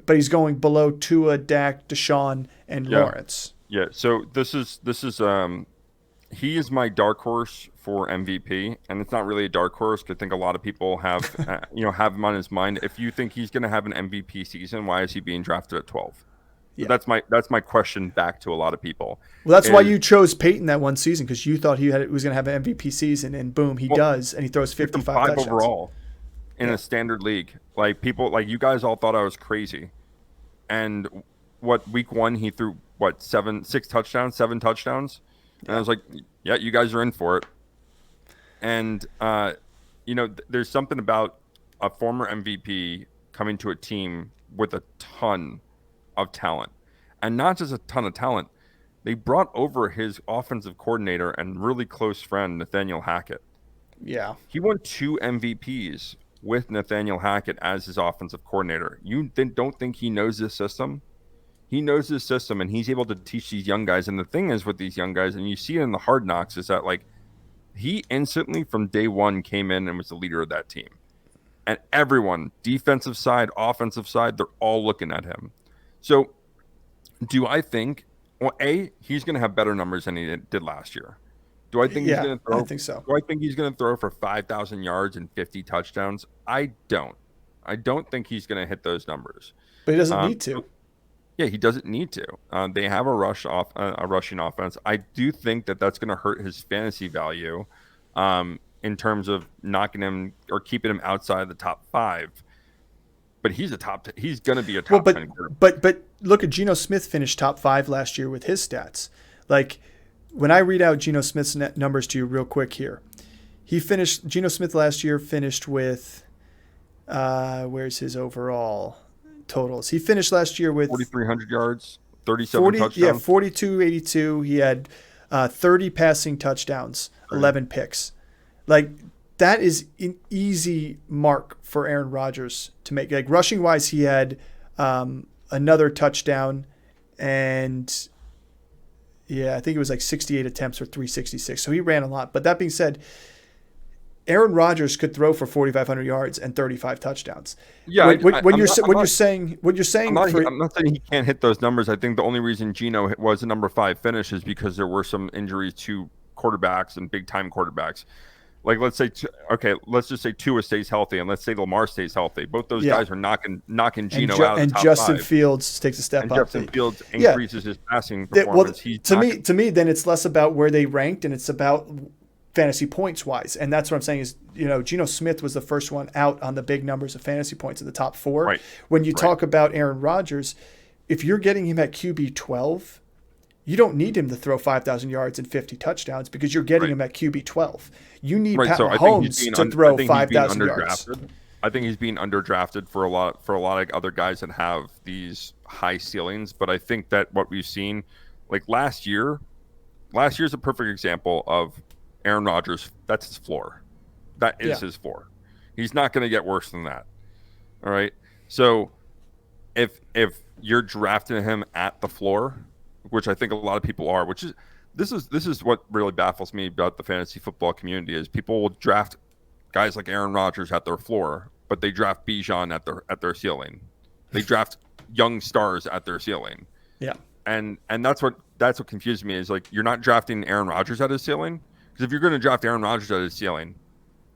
but he's going below Tua, Dak, Deshaun, and Lawrence. Yeah. So this is he is my dark horse for MVP, and it's not really a dark horse. I think a lot of people have have him on his mind. If you think he's going to have an MVP season, why is he being drafted at 12? Yeah. That's my question back to a lot of people. Well, that's why you chose Peyton that one season, because you thought he was going to have an MVP season, and boom, he does, and he throws 55 touchdowns overall in a standard league. Like people, like you guys all thought I was crazy, and week 1 he threw 7 touchdowns, and I was like, yeah, you guys are in for it. And there's something about a former MVP coming to a team with a ton of talent, and not just a ton of talent. They brought over his offensive coordinator and really close friend Nathaniel Hackett. Yeah, he won 2 MVPs with Nathaniel Hackett as his offensive coordinator. You don't think he knows this system? He knows this system, and he's able to teach these young guys. And the thing is with these young guys, and you see it in the Hard Knocks, is that he instantly from day one came in and was the leader of that team. And everyone, defensive side, offensive side, they're all looking at him. So do I think, he's going to have better numbers than he did last year. Do I think he's going to throw? I think so. Do I think he's going to throw for 5,000 yards and 50 touchdowns? I don't. I don't think he's going to hit those numbers. But he doesn't need to. Yeah, he doesn't need to. They have a rushing offense. I do think that's going to hurt his fantasy value in terms of knocking him or keeping him outside the top 5. But he's going to be a top 10 quarterback. But look at Geno Smith finished top 5 last year with his stats. Like when I read out Geno Smith's numbers to you real quick here, Geno Smith last year finished with where's his overall totals? He finished last year with 4,300 yards, 37 touchdowns. Yeah, 42-82. He had 30 passing touchdowns, 11 picks. Like that is an easy mark for Aaron Rodgers to make. Like rushing wise, he had another touchdown, and I think it was 68 attempts for 366. So he ran a lot. But that being said, Aaron Rodgers could throw for 4,500 yards and 35 touchdowns. Yeah, I'm not saying he can't hit those numbers. I think the only reason Geno was a number 5 finish is because there were some injuries to quarterbacks and big time quarterbacks. Like let's just say Tua stays healthy, and let's say Lamar stays healthy. Both those guys are knocking Geno out of the top 5. And Justin Fields takes a step up. Justin Fields increases his passing performance. To me, then it's less about where they ranked, and it's about fantasy points wise. And that's what I'm saying is, Geno Smith was the first one out on the big numbers of fantasy points in the top 4. Right. When you talk about Aaron Rodgers, if you're getting him at QB 12, you don't need him to throw 5,000 yards and 50 touchdowns because you're getting him at QB 12. You need Pat Mahomes to throw 5,000 yards. I think he's being underdrafted for a lot of other guys that have these high ceilings. But I think that what we've seen, like last year's a perfect example of Aaron Rodgers. That's his floor. That is his floor. He's not going to get worse than that. All right. So if you're drafting him at the floor, which I think a lot of people are, this is what really baffles me about the fantasy football community is people will draft guys like Aaron Rodgers at their floor, but they draft Bijan at their ceiling. They draft young stars at their ceiling. Yeah. And that's what confuses me is like you're not drafting Aaron Rodgers at his ceiling, because if you're going to draft Aaron Rodgers at his ceiling,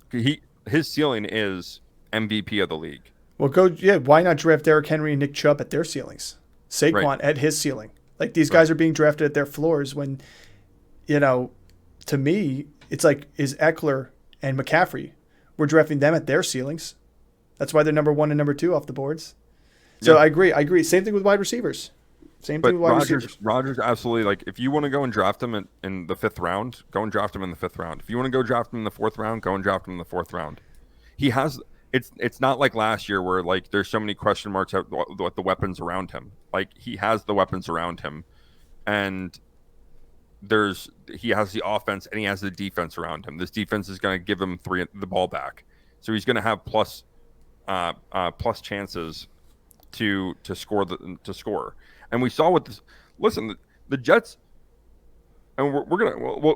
his ceiling is MVP of the league. Well, why not draft Derrick Henry and Nick Chubb at their ceilings? Saquon at his ceiling. Like these guys are being drafted at their floors when, to me, it's like is Eckler and McCaffrey. We're drafting them at their ceilings. That's why they're number 1 and number 2 off the boards. So I agree. Same thing with wide receivers. Rodgers absolutely, like if you want to go and draft him in the 5th round, go and draft him in the 5th round. If you want to go draft him in the 4th round, go and draft him in the 4th round. He has it's not like last year where like there's so many question marks at what the weapons around him. Like he has the weapons around him, and he has the offense and he has the defense around him. This defense is going to give him the ball back, so he's going to have plus chances to score. And we saw what this. Listen, the Jets, and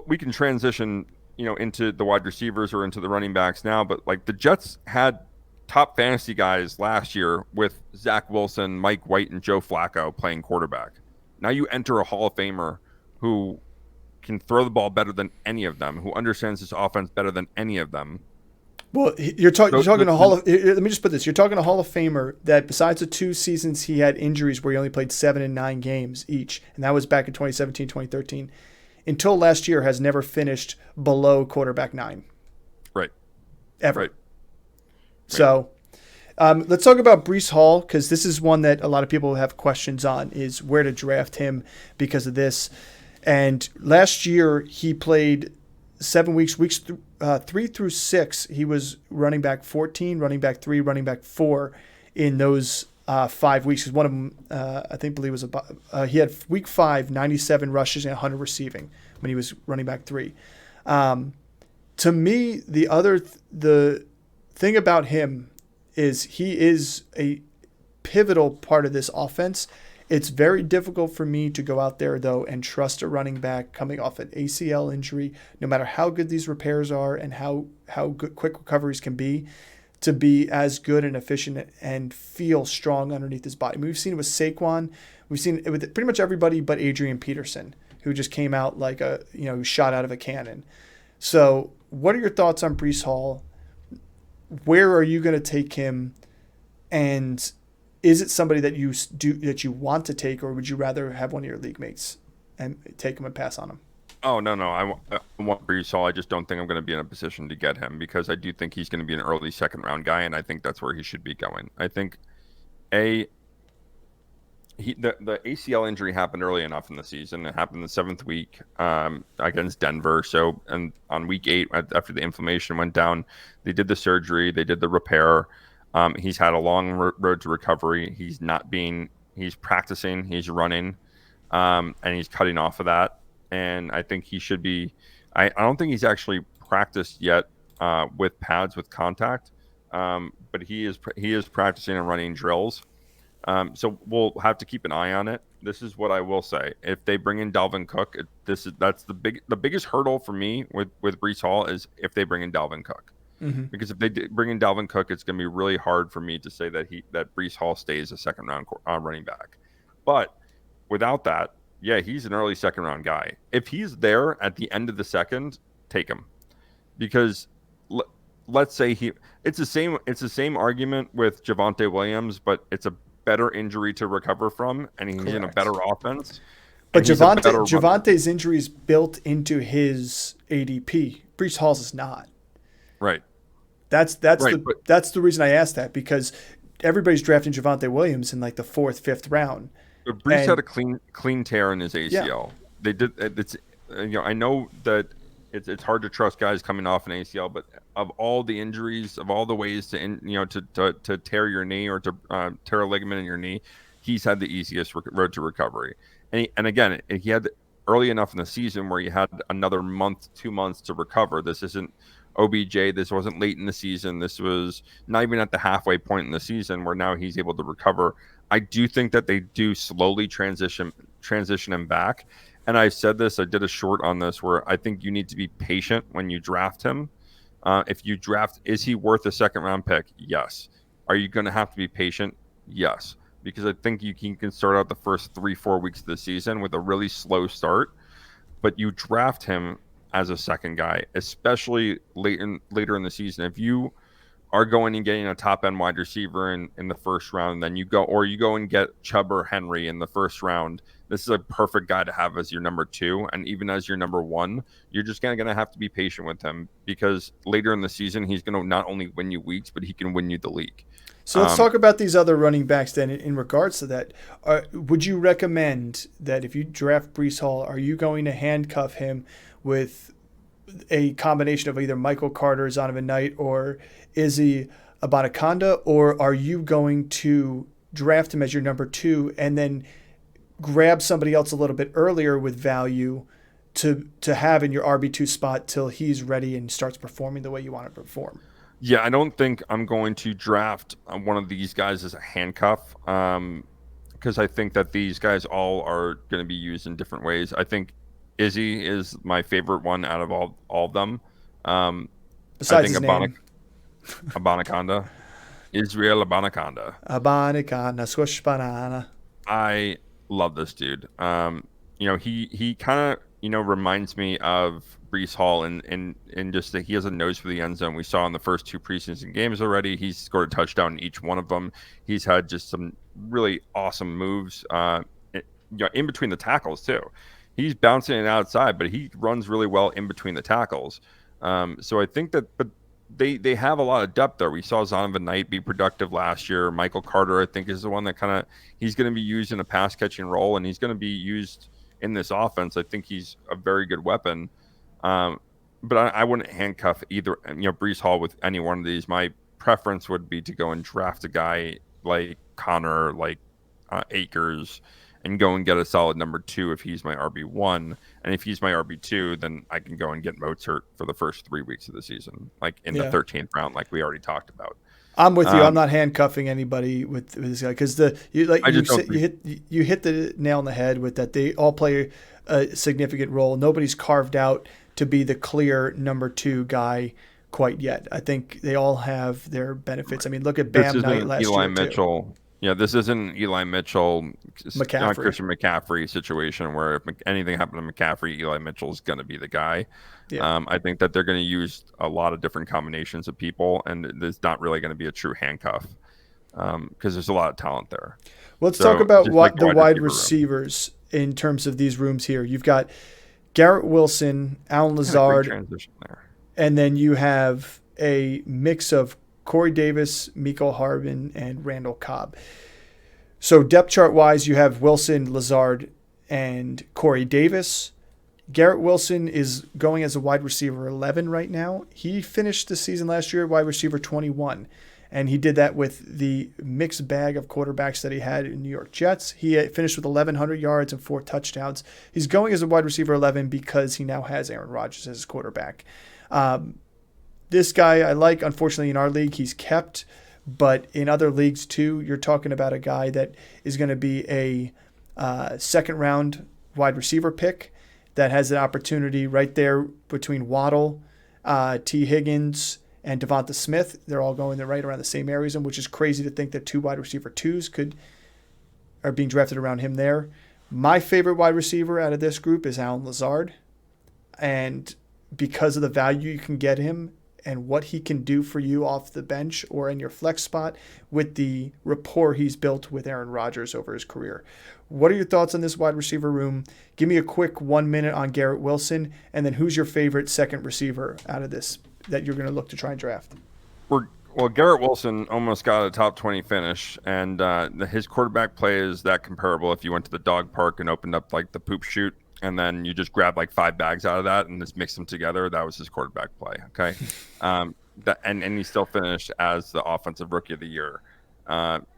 we can transition, into the wide receivers or into the running backs now. But like the Jets had top fantasy guys last year with Zach Wilson, Mike White, and Joe Flacco playing quarterback. Now you enter a Hall of Famer who can throw the ball better than any of them, who understands this offense better than any of them. Well, you're talking a Hall of. Let me just put this: you're talking a Hall of Famer that, besides the 2 seasons he had injuries where he only played 7 and 9 games each, and that was back in 2017, 2013, until last year has never finished below quarterback 9. Right. Ever. Right. So, let's talk about Breece Hall, because this is one that a lot of people have questions on: is where to draft him because of this. And last year he played 7 weeks 3 through 6. He was running back 14, running back 3, running back 4 in those 5 weeks. Because one of them, believe was he had week 5, 97 rushes and 100 receiving when he was running back 3. To me, the thing about him is he is a pivotal part of this offense. It's very difficult for me to go out there, though, and trust a running back coming off an ACL injury, no matter how good these repairs are and how good quick recoveries can be, to be as good and efficient and feel strong underneath his body. We've seen it with Saquon. We've seen it with pretty much everybody but Adrian Peterson, who just came out like shot out of a cannon. So what are your thoughts on Breece Hall? Where are you going to take him? And is it somebody that you want to take, or would you rather have one of your league mates and take him and pass on him? Oh, no. I want Breece Hall. I just don't think I'm going to be in a position to get him, because I do think he's going to be an early second-round guy, and I think that's where he should be going. I think, the ACL injury happened early enough in the season. It happened in the 7th week against Denver. So, and on week 8, after the inflammation went down, they did the surgery, they did the repair. He's had a long road to recovery. He's practicing, he's running, and he's cutting off of that. And I think he should be. I don't think he's actually practiced yet with pads with contact, but he is practicing and running drills. So we'll have to keep an eye on it. This is what I will say: if they bring in Dalvin Cook, that's the biggest hurdle for me with Breece Hall is if they bring in Dalvin Cook. Mm-hmm. Because if they bring in Dalvin Cook, it's going to be really hard for me to say that Breece Hall stays a second-round running back. But without that, yeah, he's an early second-round guy. If he's there at the end of the second, take him, because let's say it's the same argument with Javonte Williams, but it's a better injury to recover from, and he's in a better offense. But Javonte's injury is built into his ADP. Breece Hall's is not. Right. That's the reason I asked that, because everybody's drafting Javonte Williams in like the 4th, 5th round. But Breece had a clean tear in his ACL. Yeah. They did. It's I know that it's hard to trust guys coming off an ACL, but of all the injuries, of all the ways to tear your knee or to tear a ligament in your knee, he's had the easiest road to recovery. And again, he had early enough in the season where he had another 2 months to recover. This isn't OBJ. This wasn't late in the season. This was not even at the halfway point in the season where now he's able to recover. I do think that they do slowly transition him back. And I said this, I did a short on this, where I think you need to be patient when you draft him. If you draft, is he worth a second-round pick? Yes. Are you going to have to be patient? Yes. Because I think you can start out the first 3-4 weeks of the season with a really slow start, but you draft him as a second guy, especially later in the season. If you are going and getting a top-end wide receiver in the first round, then you go and get Chubb or Henry in the first round, this is a perfect guy to have as your number 2. And even as your number 1, you're just going to have to be patient with him, because later in the season, he's going to not only win you weeks, but he can win you the league. So let's talk about these other running backs then in regards to that. Would you recommend that if you draft Breece Hall, are you going to handcuff him with a combination of either Michael Carter, Zonovan Knight, or Izzy Abanikanda, or are you going to draft him as your number 2 and then grab somebody else a little bit earlier with value to have in your RB2 spot till he's ready and starts performing the way you want to perform? Yeah, I don't think I'm going to draft one of these guys as a handcuff, because I think that these guys all are going to be used in different ways. I think Izzy is my favorite one out of all of them. Um, I Besides think his name. Abanaconda, Israel Abanaconda. Abanicana, squish banana. I love this dude. He kind of reminds me of Brees Hall in just that he has a nose for the end zone. We saw in the first two preseason games already. He's scored a touchdown in each one of them. He's had just some really awesome moves. In between the tackles too. He's bouncing it outside, but he runs really well in between the tackles. So I think that, but they have a lot of depth there. We saw Zonovan Knight be productive last year. Michael Carter, I think, is the one that kind of he's going to be used in a pass catching role, and he's going to be used in this offense. I think he's a very good weapon. But I wouldn't handcuff either, Brees Hall with any one of these. My preference would be to go and draft a guy like Connor, like Akers, and go and get a solid number 2 if he's my RB1. And if he's my RB2, then I can go and get Mozart for the first 3 weeks of the season, like in the 13th round, like we already talked about. I'm with you. I'm not handcuffing anybody with this guy because you hit the nail on the head with that. They all play a significant role. Nobody's carved out to be the clear number 2 guy quite yet. I think they all have their benefits. I mean, look at Bam Knight last year. Eli Mitchell. Too. Yeah, this isn't Eli Mitchell, McCaffrey. Christian McCaffrey situation where if anything happened to McCaffrey, Eli Mitchell is going to be the guy. Yeah. I think that they're going to use a lot of different combinations of people, and there's not really going to be a true handcuff because there's a lot of talent there. Let's talk about the wide receivers in terms of these rooms here. You've got Garrett Wilson, Allen Lazard, and then you have a mix of Corey Davis, Mecole Hardman, and Randall Cobb. So depth chart wise, you have Wilson, Lazard, and Corey Davis. Garrett Wilson is going as a wide receiver 11 right now. He finished the season last year at wide receiver 21, and he did that with the mixed bag of quarterbacks that he had in New York Jets. He finished with 1,100 yards and 4 touchdowns. He's going as a wide receiver 11 because he now has Aaron Rodgers as his quarterback. This guy I like. Unfortunately, in our league, he's kept. But in other leagues, too, you're talking about a guy that is going to be a second-round wide receiver pick that has an opportunity right there between Waddle, T. Higgins, and Devonta Smith. They're all going right around the same areas, which is crazy to think that 2 wide receiver 2s are being drafted around him there. My favorite wide receiver out of this group is Allen Lazard. And because of the value you can get him, and what he can do for you off the bench or in your flex spot with the rapport he's built with Aaron Rodgers over his career. What are your thoughts on this wide receiver room? Give me a quick 1 minute on Garrett Wilson, and then who's your favorite second receiver out of this that you're going to look to try and draft? Well, Garrett Wilson almost got a top 20 finish, and his quarterback play is that comparable if you went to the dog park and opened up like the poop chute, and then you just grab like 5 bags out of that and just mix them together. That was his quarterback play. Okay. And he still finished as the offensive rookie of the year.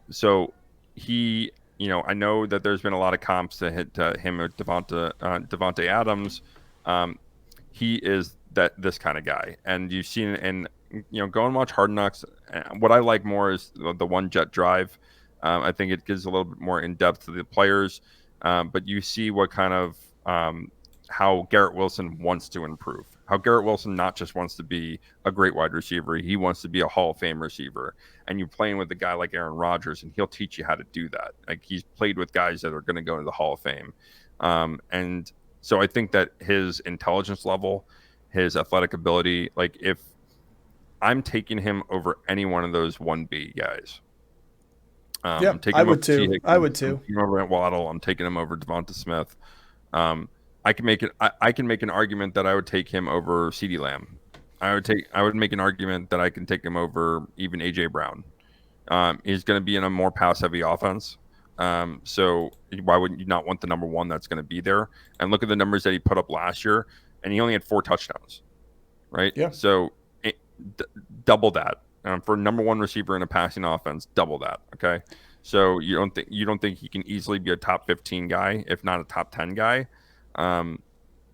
So he, I know that there's been a lot of comps to hit him with Devontae Adams. He is this kind of guy. And you've seen it in, go and watch Hard Knocks. What I like more is the one jet drive. I think it gives a little bit more in depth to the players. But you see what kind of, how Garrett Wilson wants to improve. How Garrett Wilson not just wants to be a great wide receiver, he wants to be a Hall of Fame receiver. And you're playing with a guy like Aaron Rodgers, and he'll teach you how to do that. Like, he's played with guys that are going to go into the Hall of Fame. And so I think that his intelligence level, his athletic ability, like if I'm taking him over any one of those 1B guys. Yeah, I would too. I would too. I'm over at Waddle. I'm taking him over Devonta Smith. I can make it. I can make an argument that I would take him over CeeDee Lamb. I would make an argument that I can take him over even AJ Brown. He's going to be in a more pass-heavy offense. So why wouldn't you not want the number 1 that's going to be there? And look at the numbers that he put up last year, and he only had 4 touchdowns, right? Yeah. So double that. For number 1 receiver in a passing offense, double that. Okay. So you don't think he can easily be a top 15 guy, if not a top 10 guy?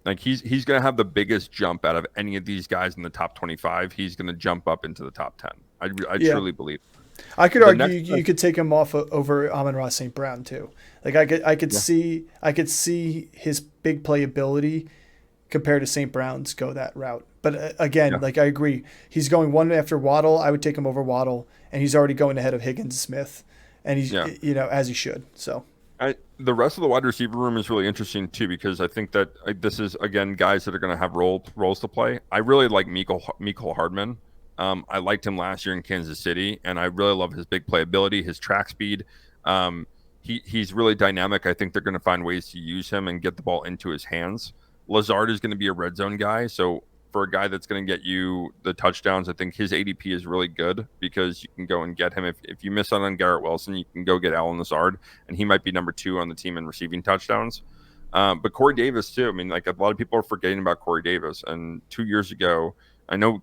Like he's going to have the biggest jump out of any of these guys in the top 25. He's going to jump up into the top 10. I truly believe. I could argue you could take him off over Amon-Ra St. Brown too. Like I could see his big playability compared to St. Brown's go that route. But again, like I agree, he's going one after Waddle. I would take him over Waddle, and he's already going ahead of Higgins, Smith, and he's as he should. So. The rest of the wide receiver room is really interesting too, because I think that this is again guys that are going to have roles to play. I really like Mecole Hardman. I liked him last year in Kansas City, and I really love his big playability, his track speed. He's really dynamic. I think they're going to find ways to use him and get the ball into his hands. Lazard is going to be a red zone guy, so for a guy that's going to get you the touchdowns, I think his ADP is really good because you can go and get him. If you miss out on Garrett Wilson, you can go get Allen Lazard, and he might be number 2 on the team in receiving touchdowns. But Corey Davis too. I mean, like a lot of people are forgetting about Corey Davis. And 2 years ago, I know,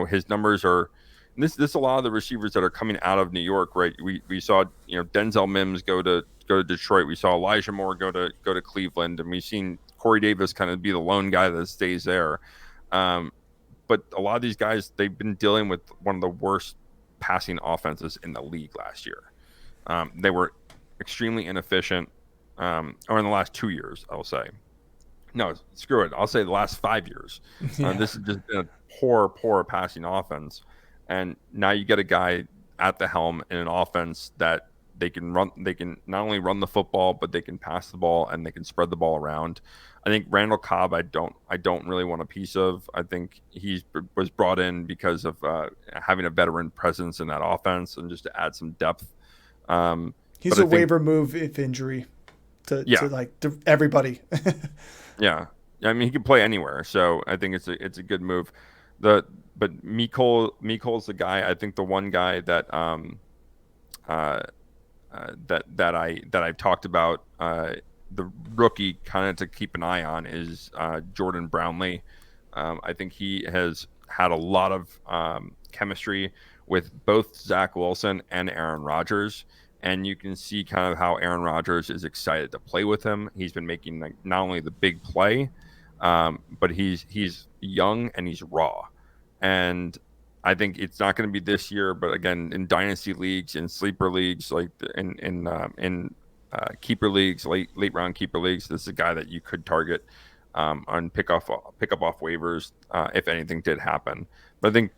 his numbers are. This a lot of the receivers that are coming out of New York, right? We saw Denzel Mims go to Detroit. We saw Elijah Moore go to Cleveland, and we've seen Corey Davis kind of be the lone guy that stays there. But a lot of these guys, they've been dealing with one of the worst passing offenses in the league last year. They were extremely inefficient, or in the last 2 years, I'll say. No, screw it. I'll say the last 5 years. This has just been a poor passing offense. And now you get a guy at the helm in an offense that they can run. They can not only run the football, but they can pass the ball and they can spread the ball around. I think Randall Cobb, I don't really want a piece of. I think he was brought in because of having a veteran presence in that offense and just to add some depth. He's a waiver move if injury to everybody. Yeah, I mean he can play anywhere, so I think it's a good move. But Mecole's the guy. I think the one guy that that I've talked about, the rookie kind of to keep an eye on is Jordan Brownlee. I think he has had a lot of chemistry with both Zach Wilson and Aaron Rodgers. And you can see kind of how Aaron Rodgers is excited to play with him. He's been making not only the big play, but he's young and he's raw. And I think it's not going to be this year, but again, in dynasty leagues, in sleeper leagues, like in keeper leagues, late round keeper leagues, this is a guy that you could target and pick up off waivers if anything did happen. But I think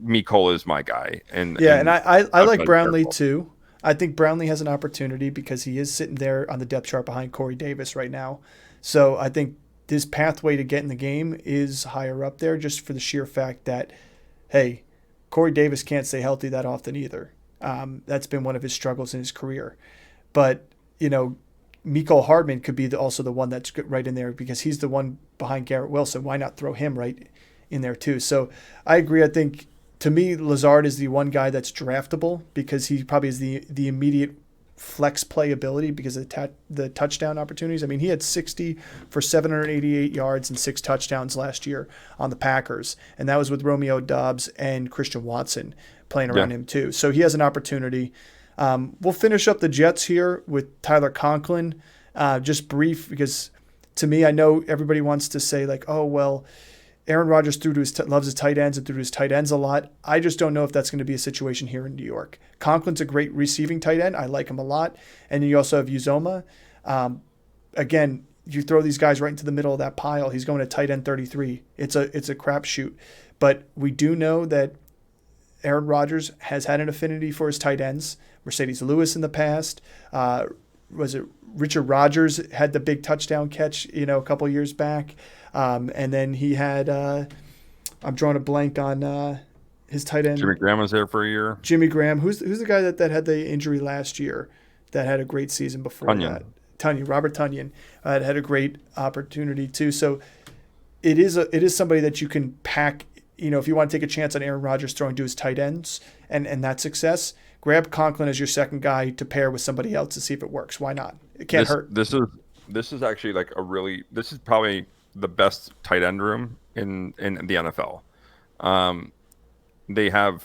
Mecole is my guy. And I like Brownlee too. I think Brownlee has an opportunity because he is sitting there on the depth chart behind Corey Davis right now. So I think this pathway to get in the game is higher up there just for the sheer fact that, hey, Corey Davis can't stay healthy that often either. That's been one of his struggles in his career. But, Mecole Hardman could be also the one that's right in there because he's the one behind Garrett Wilson. Why not throw him right in there too? So I agree. I think, to me, Lazard is the one guy that's draftable because he probably is the immediate flex playability because of the touchdown opportunities. I mean, he had 60 for 788 yards and 6 touchdowns last year on the Packers, and that was with Romeo Doubs and Christian Watson playing around him too. So he has an opportunity. We'll finish up the Jets here with Tyler Conklin. Just brief because to me, I know everybody wants to say like, oh, well, Aaron Rodgers loves his tight ends and threw to his tight ends a lot. I just don't know if that's going to be a situation here in New York. Conklin's a great receiving tight end. I like him a lot. And then you also have Uzoma. Again, you throw these guys right into the middle of that pile. He's going to tight end 33. It's a crapshoot. But we do know that Aaron Rodgers has had an affinity for his tight ends. Mercedes Lewis in the past. Was it Richard Rodgers had the big touchdown catch, a couple of years back. And then he had, I'm drawing a blank on his tight end. Jimmy Graham was there for a year. Jimmy Graham. Who's the guy that had the injury last year that had a great season before that? Robert Tonyan had a great opportunity too. So it is somebody that you can pack, if you want to take a chance on Aaron Rodgers throwing to his tight ends and that success, grab Conklin as your second guy to pair with somebody else to see if it works. Why not? It can't hurt. This is actually like this is probably the best tight end room in the NFL. They have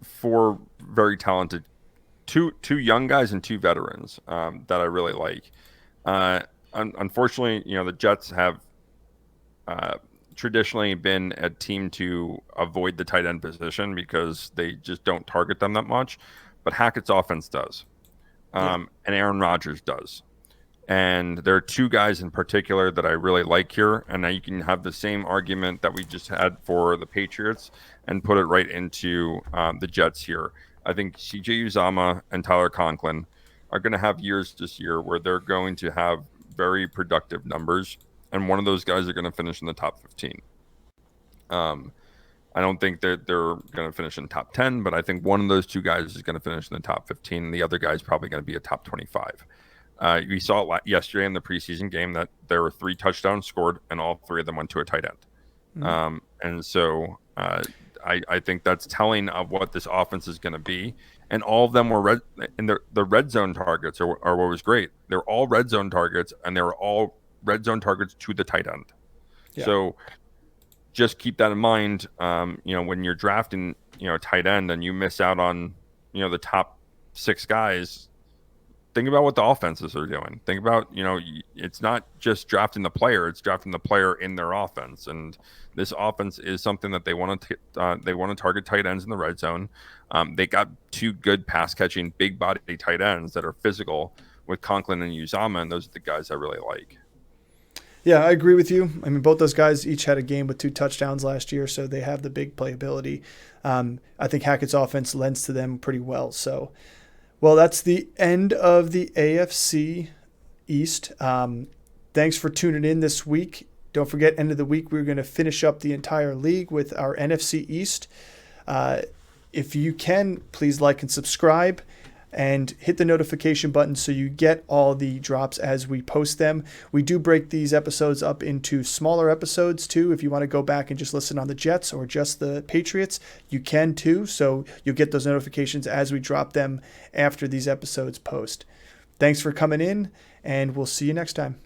4 very talented, two young guys and 2 veterans that I really like. unfortunately, the Jets have traditionally been a team to avoid the tight end position because they just don't target them that much. But Hackett's offense does, and Aaron Rodgers does. And there are two guys in particular that I really like here. And now you can have the same argument that we just had for the Patriots and put it right into the Jets here. I think CJ Uzomah and Tyler Conklin are going to have years this year where they're going to have very productive numbers. And one of those guys are going to finish in the top 15. I don't think that they're going to finish in top 10, but I think one of those two guys is going to finish in the top 15. And the other guy is probably going to be a top 25. We saw it yesterday in the preseason game that there were 3 touchdowns scored, and all 3 of them went to a tight end. Mm-hmm. And so I think that's telling of what this offense is going to be. And all of them were the red zone targets are what was great. They're all red zone targets, and they were all red zone targets to the tight end. Yeah. So just keep that in mind. When you're drafting, tight end, and you miss out on, the top 6 guys. Think about what the offenses are doing. Think about, it's not just drafting the player; it's drafting the player in their offense. And this offense is something that they want to target tight ends in the red zone. They got 2 good pass catching, big body tight ends that are physical with Conklin and Uzomah, and those are the guys I really like. Yeah, I agree with you. I mean, both those guys each had a game with 2 touchdowns last year, so they have the big playability. I think Hackett's offense lends to them pretty well. So. Well, that's the end of the AFC East. Thanks for tuning in this week. Don't forget, end of the week, we're going to finish up the entire league with our NFC East. If you can, please like and subscribe and hit the notification button so you get all the drops as we post them. We do break these episodes up into smaller episodes too. If you want to go back and just listen on the Jets or just the Patriots, you can too. So you'll get those notifications as we drop them after these episodes post. Thanks for coming in, and we'll see you next time.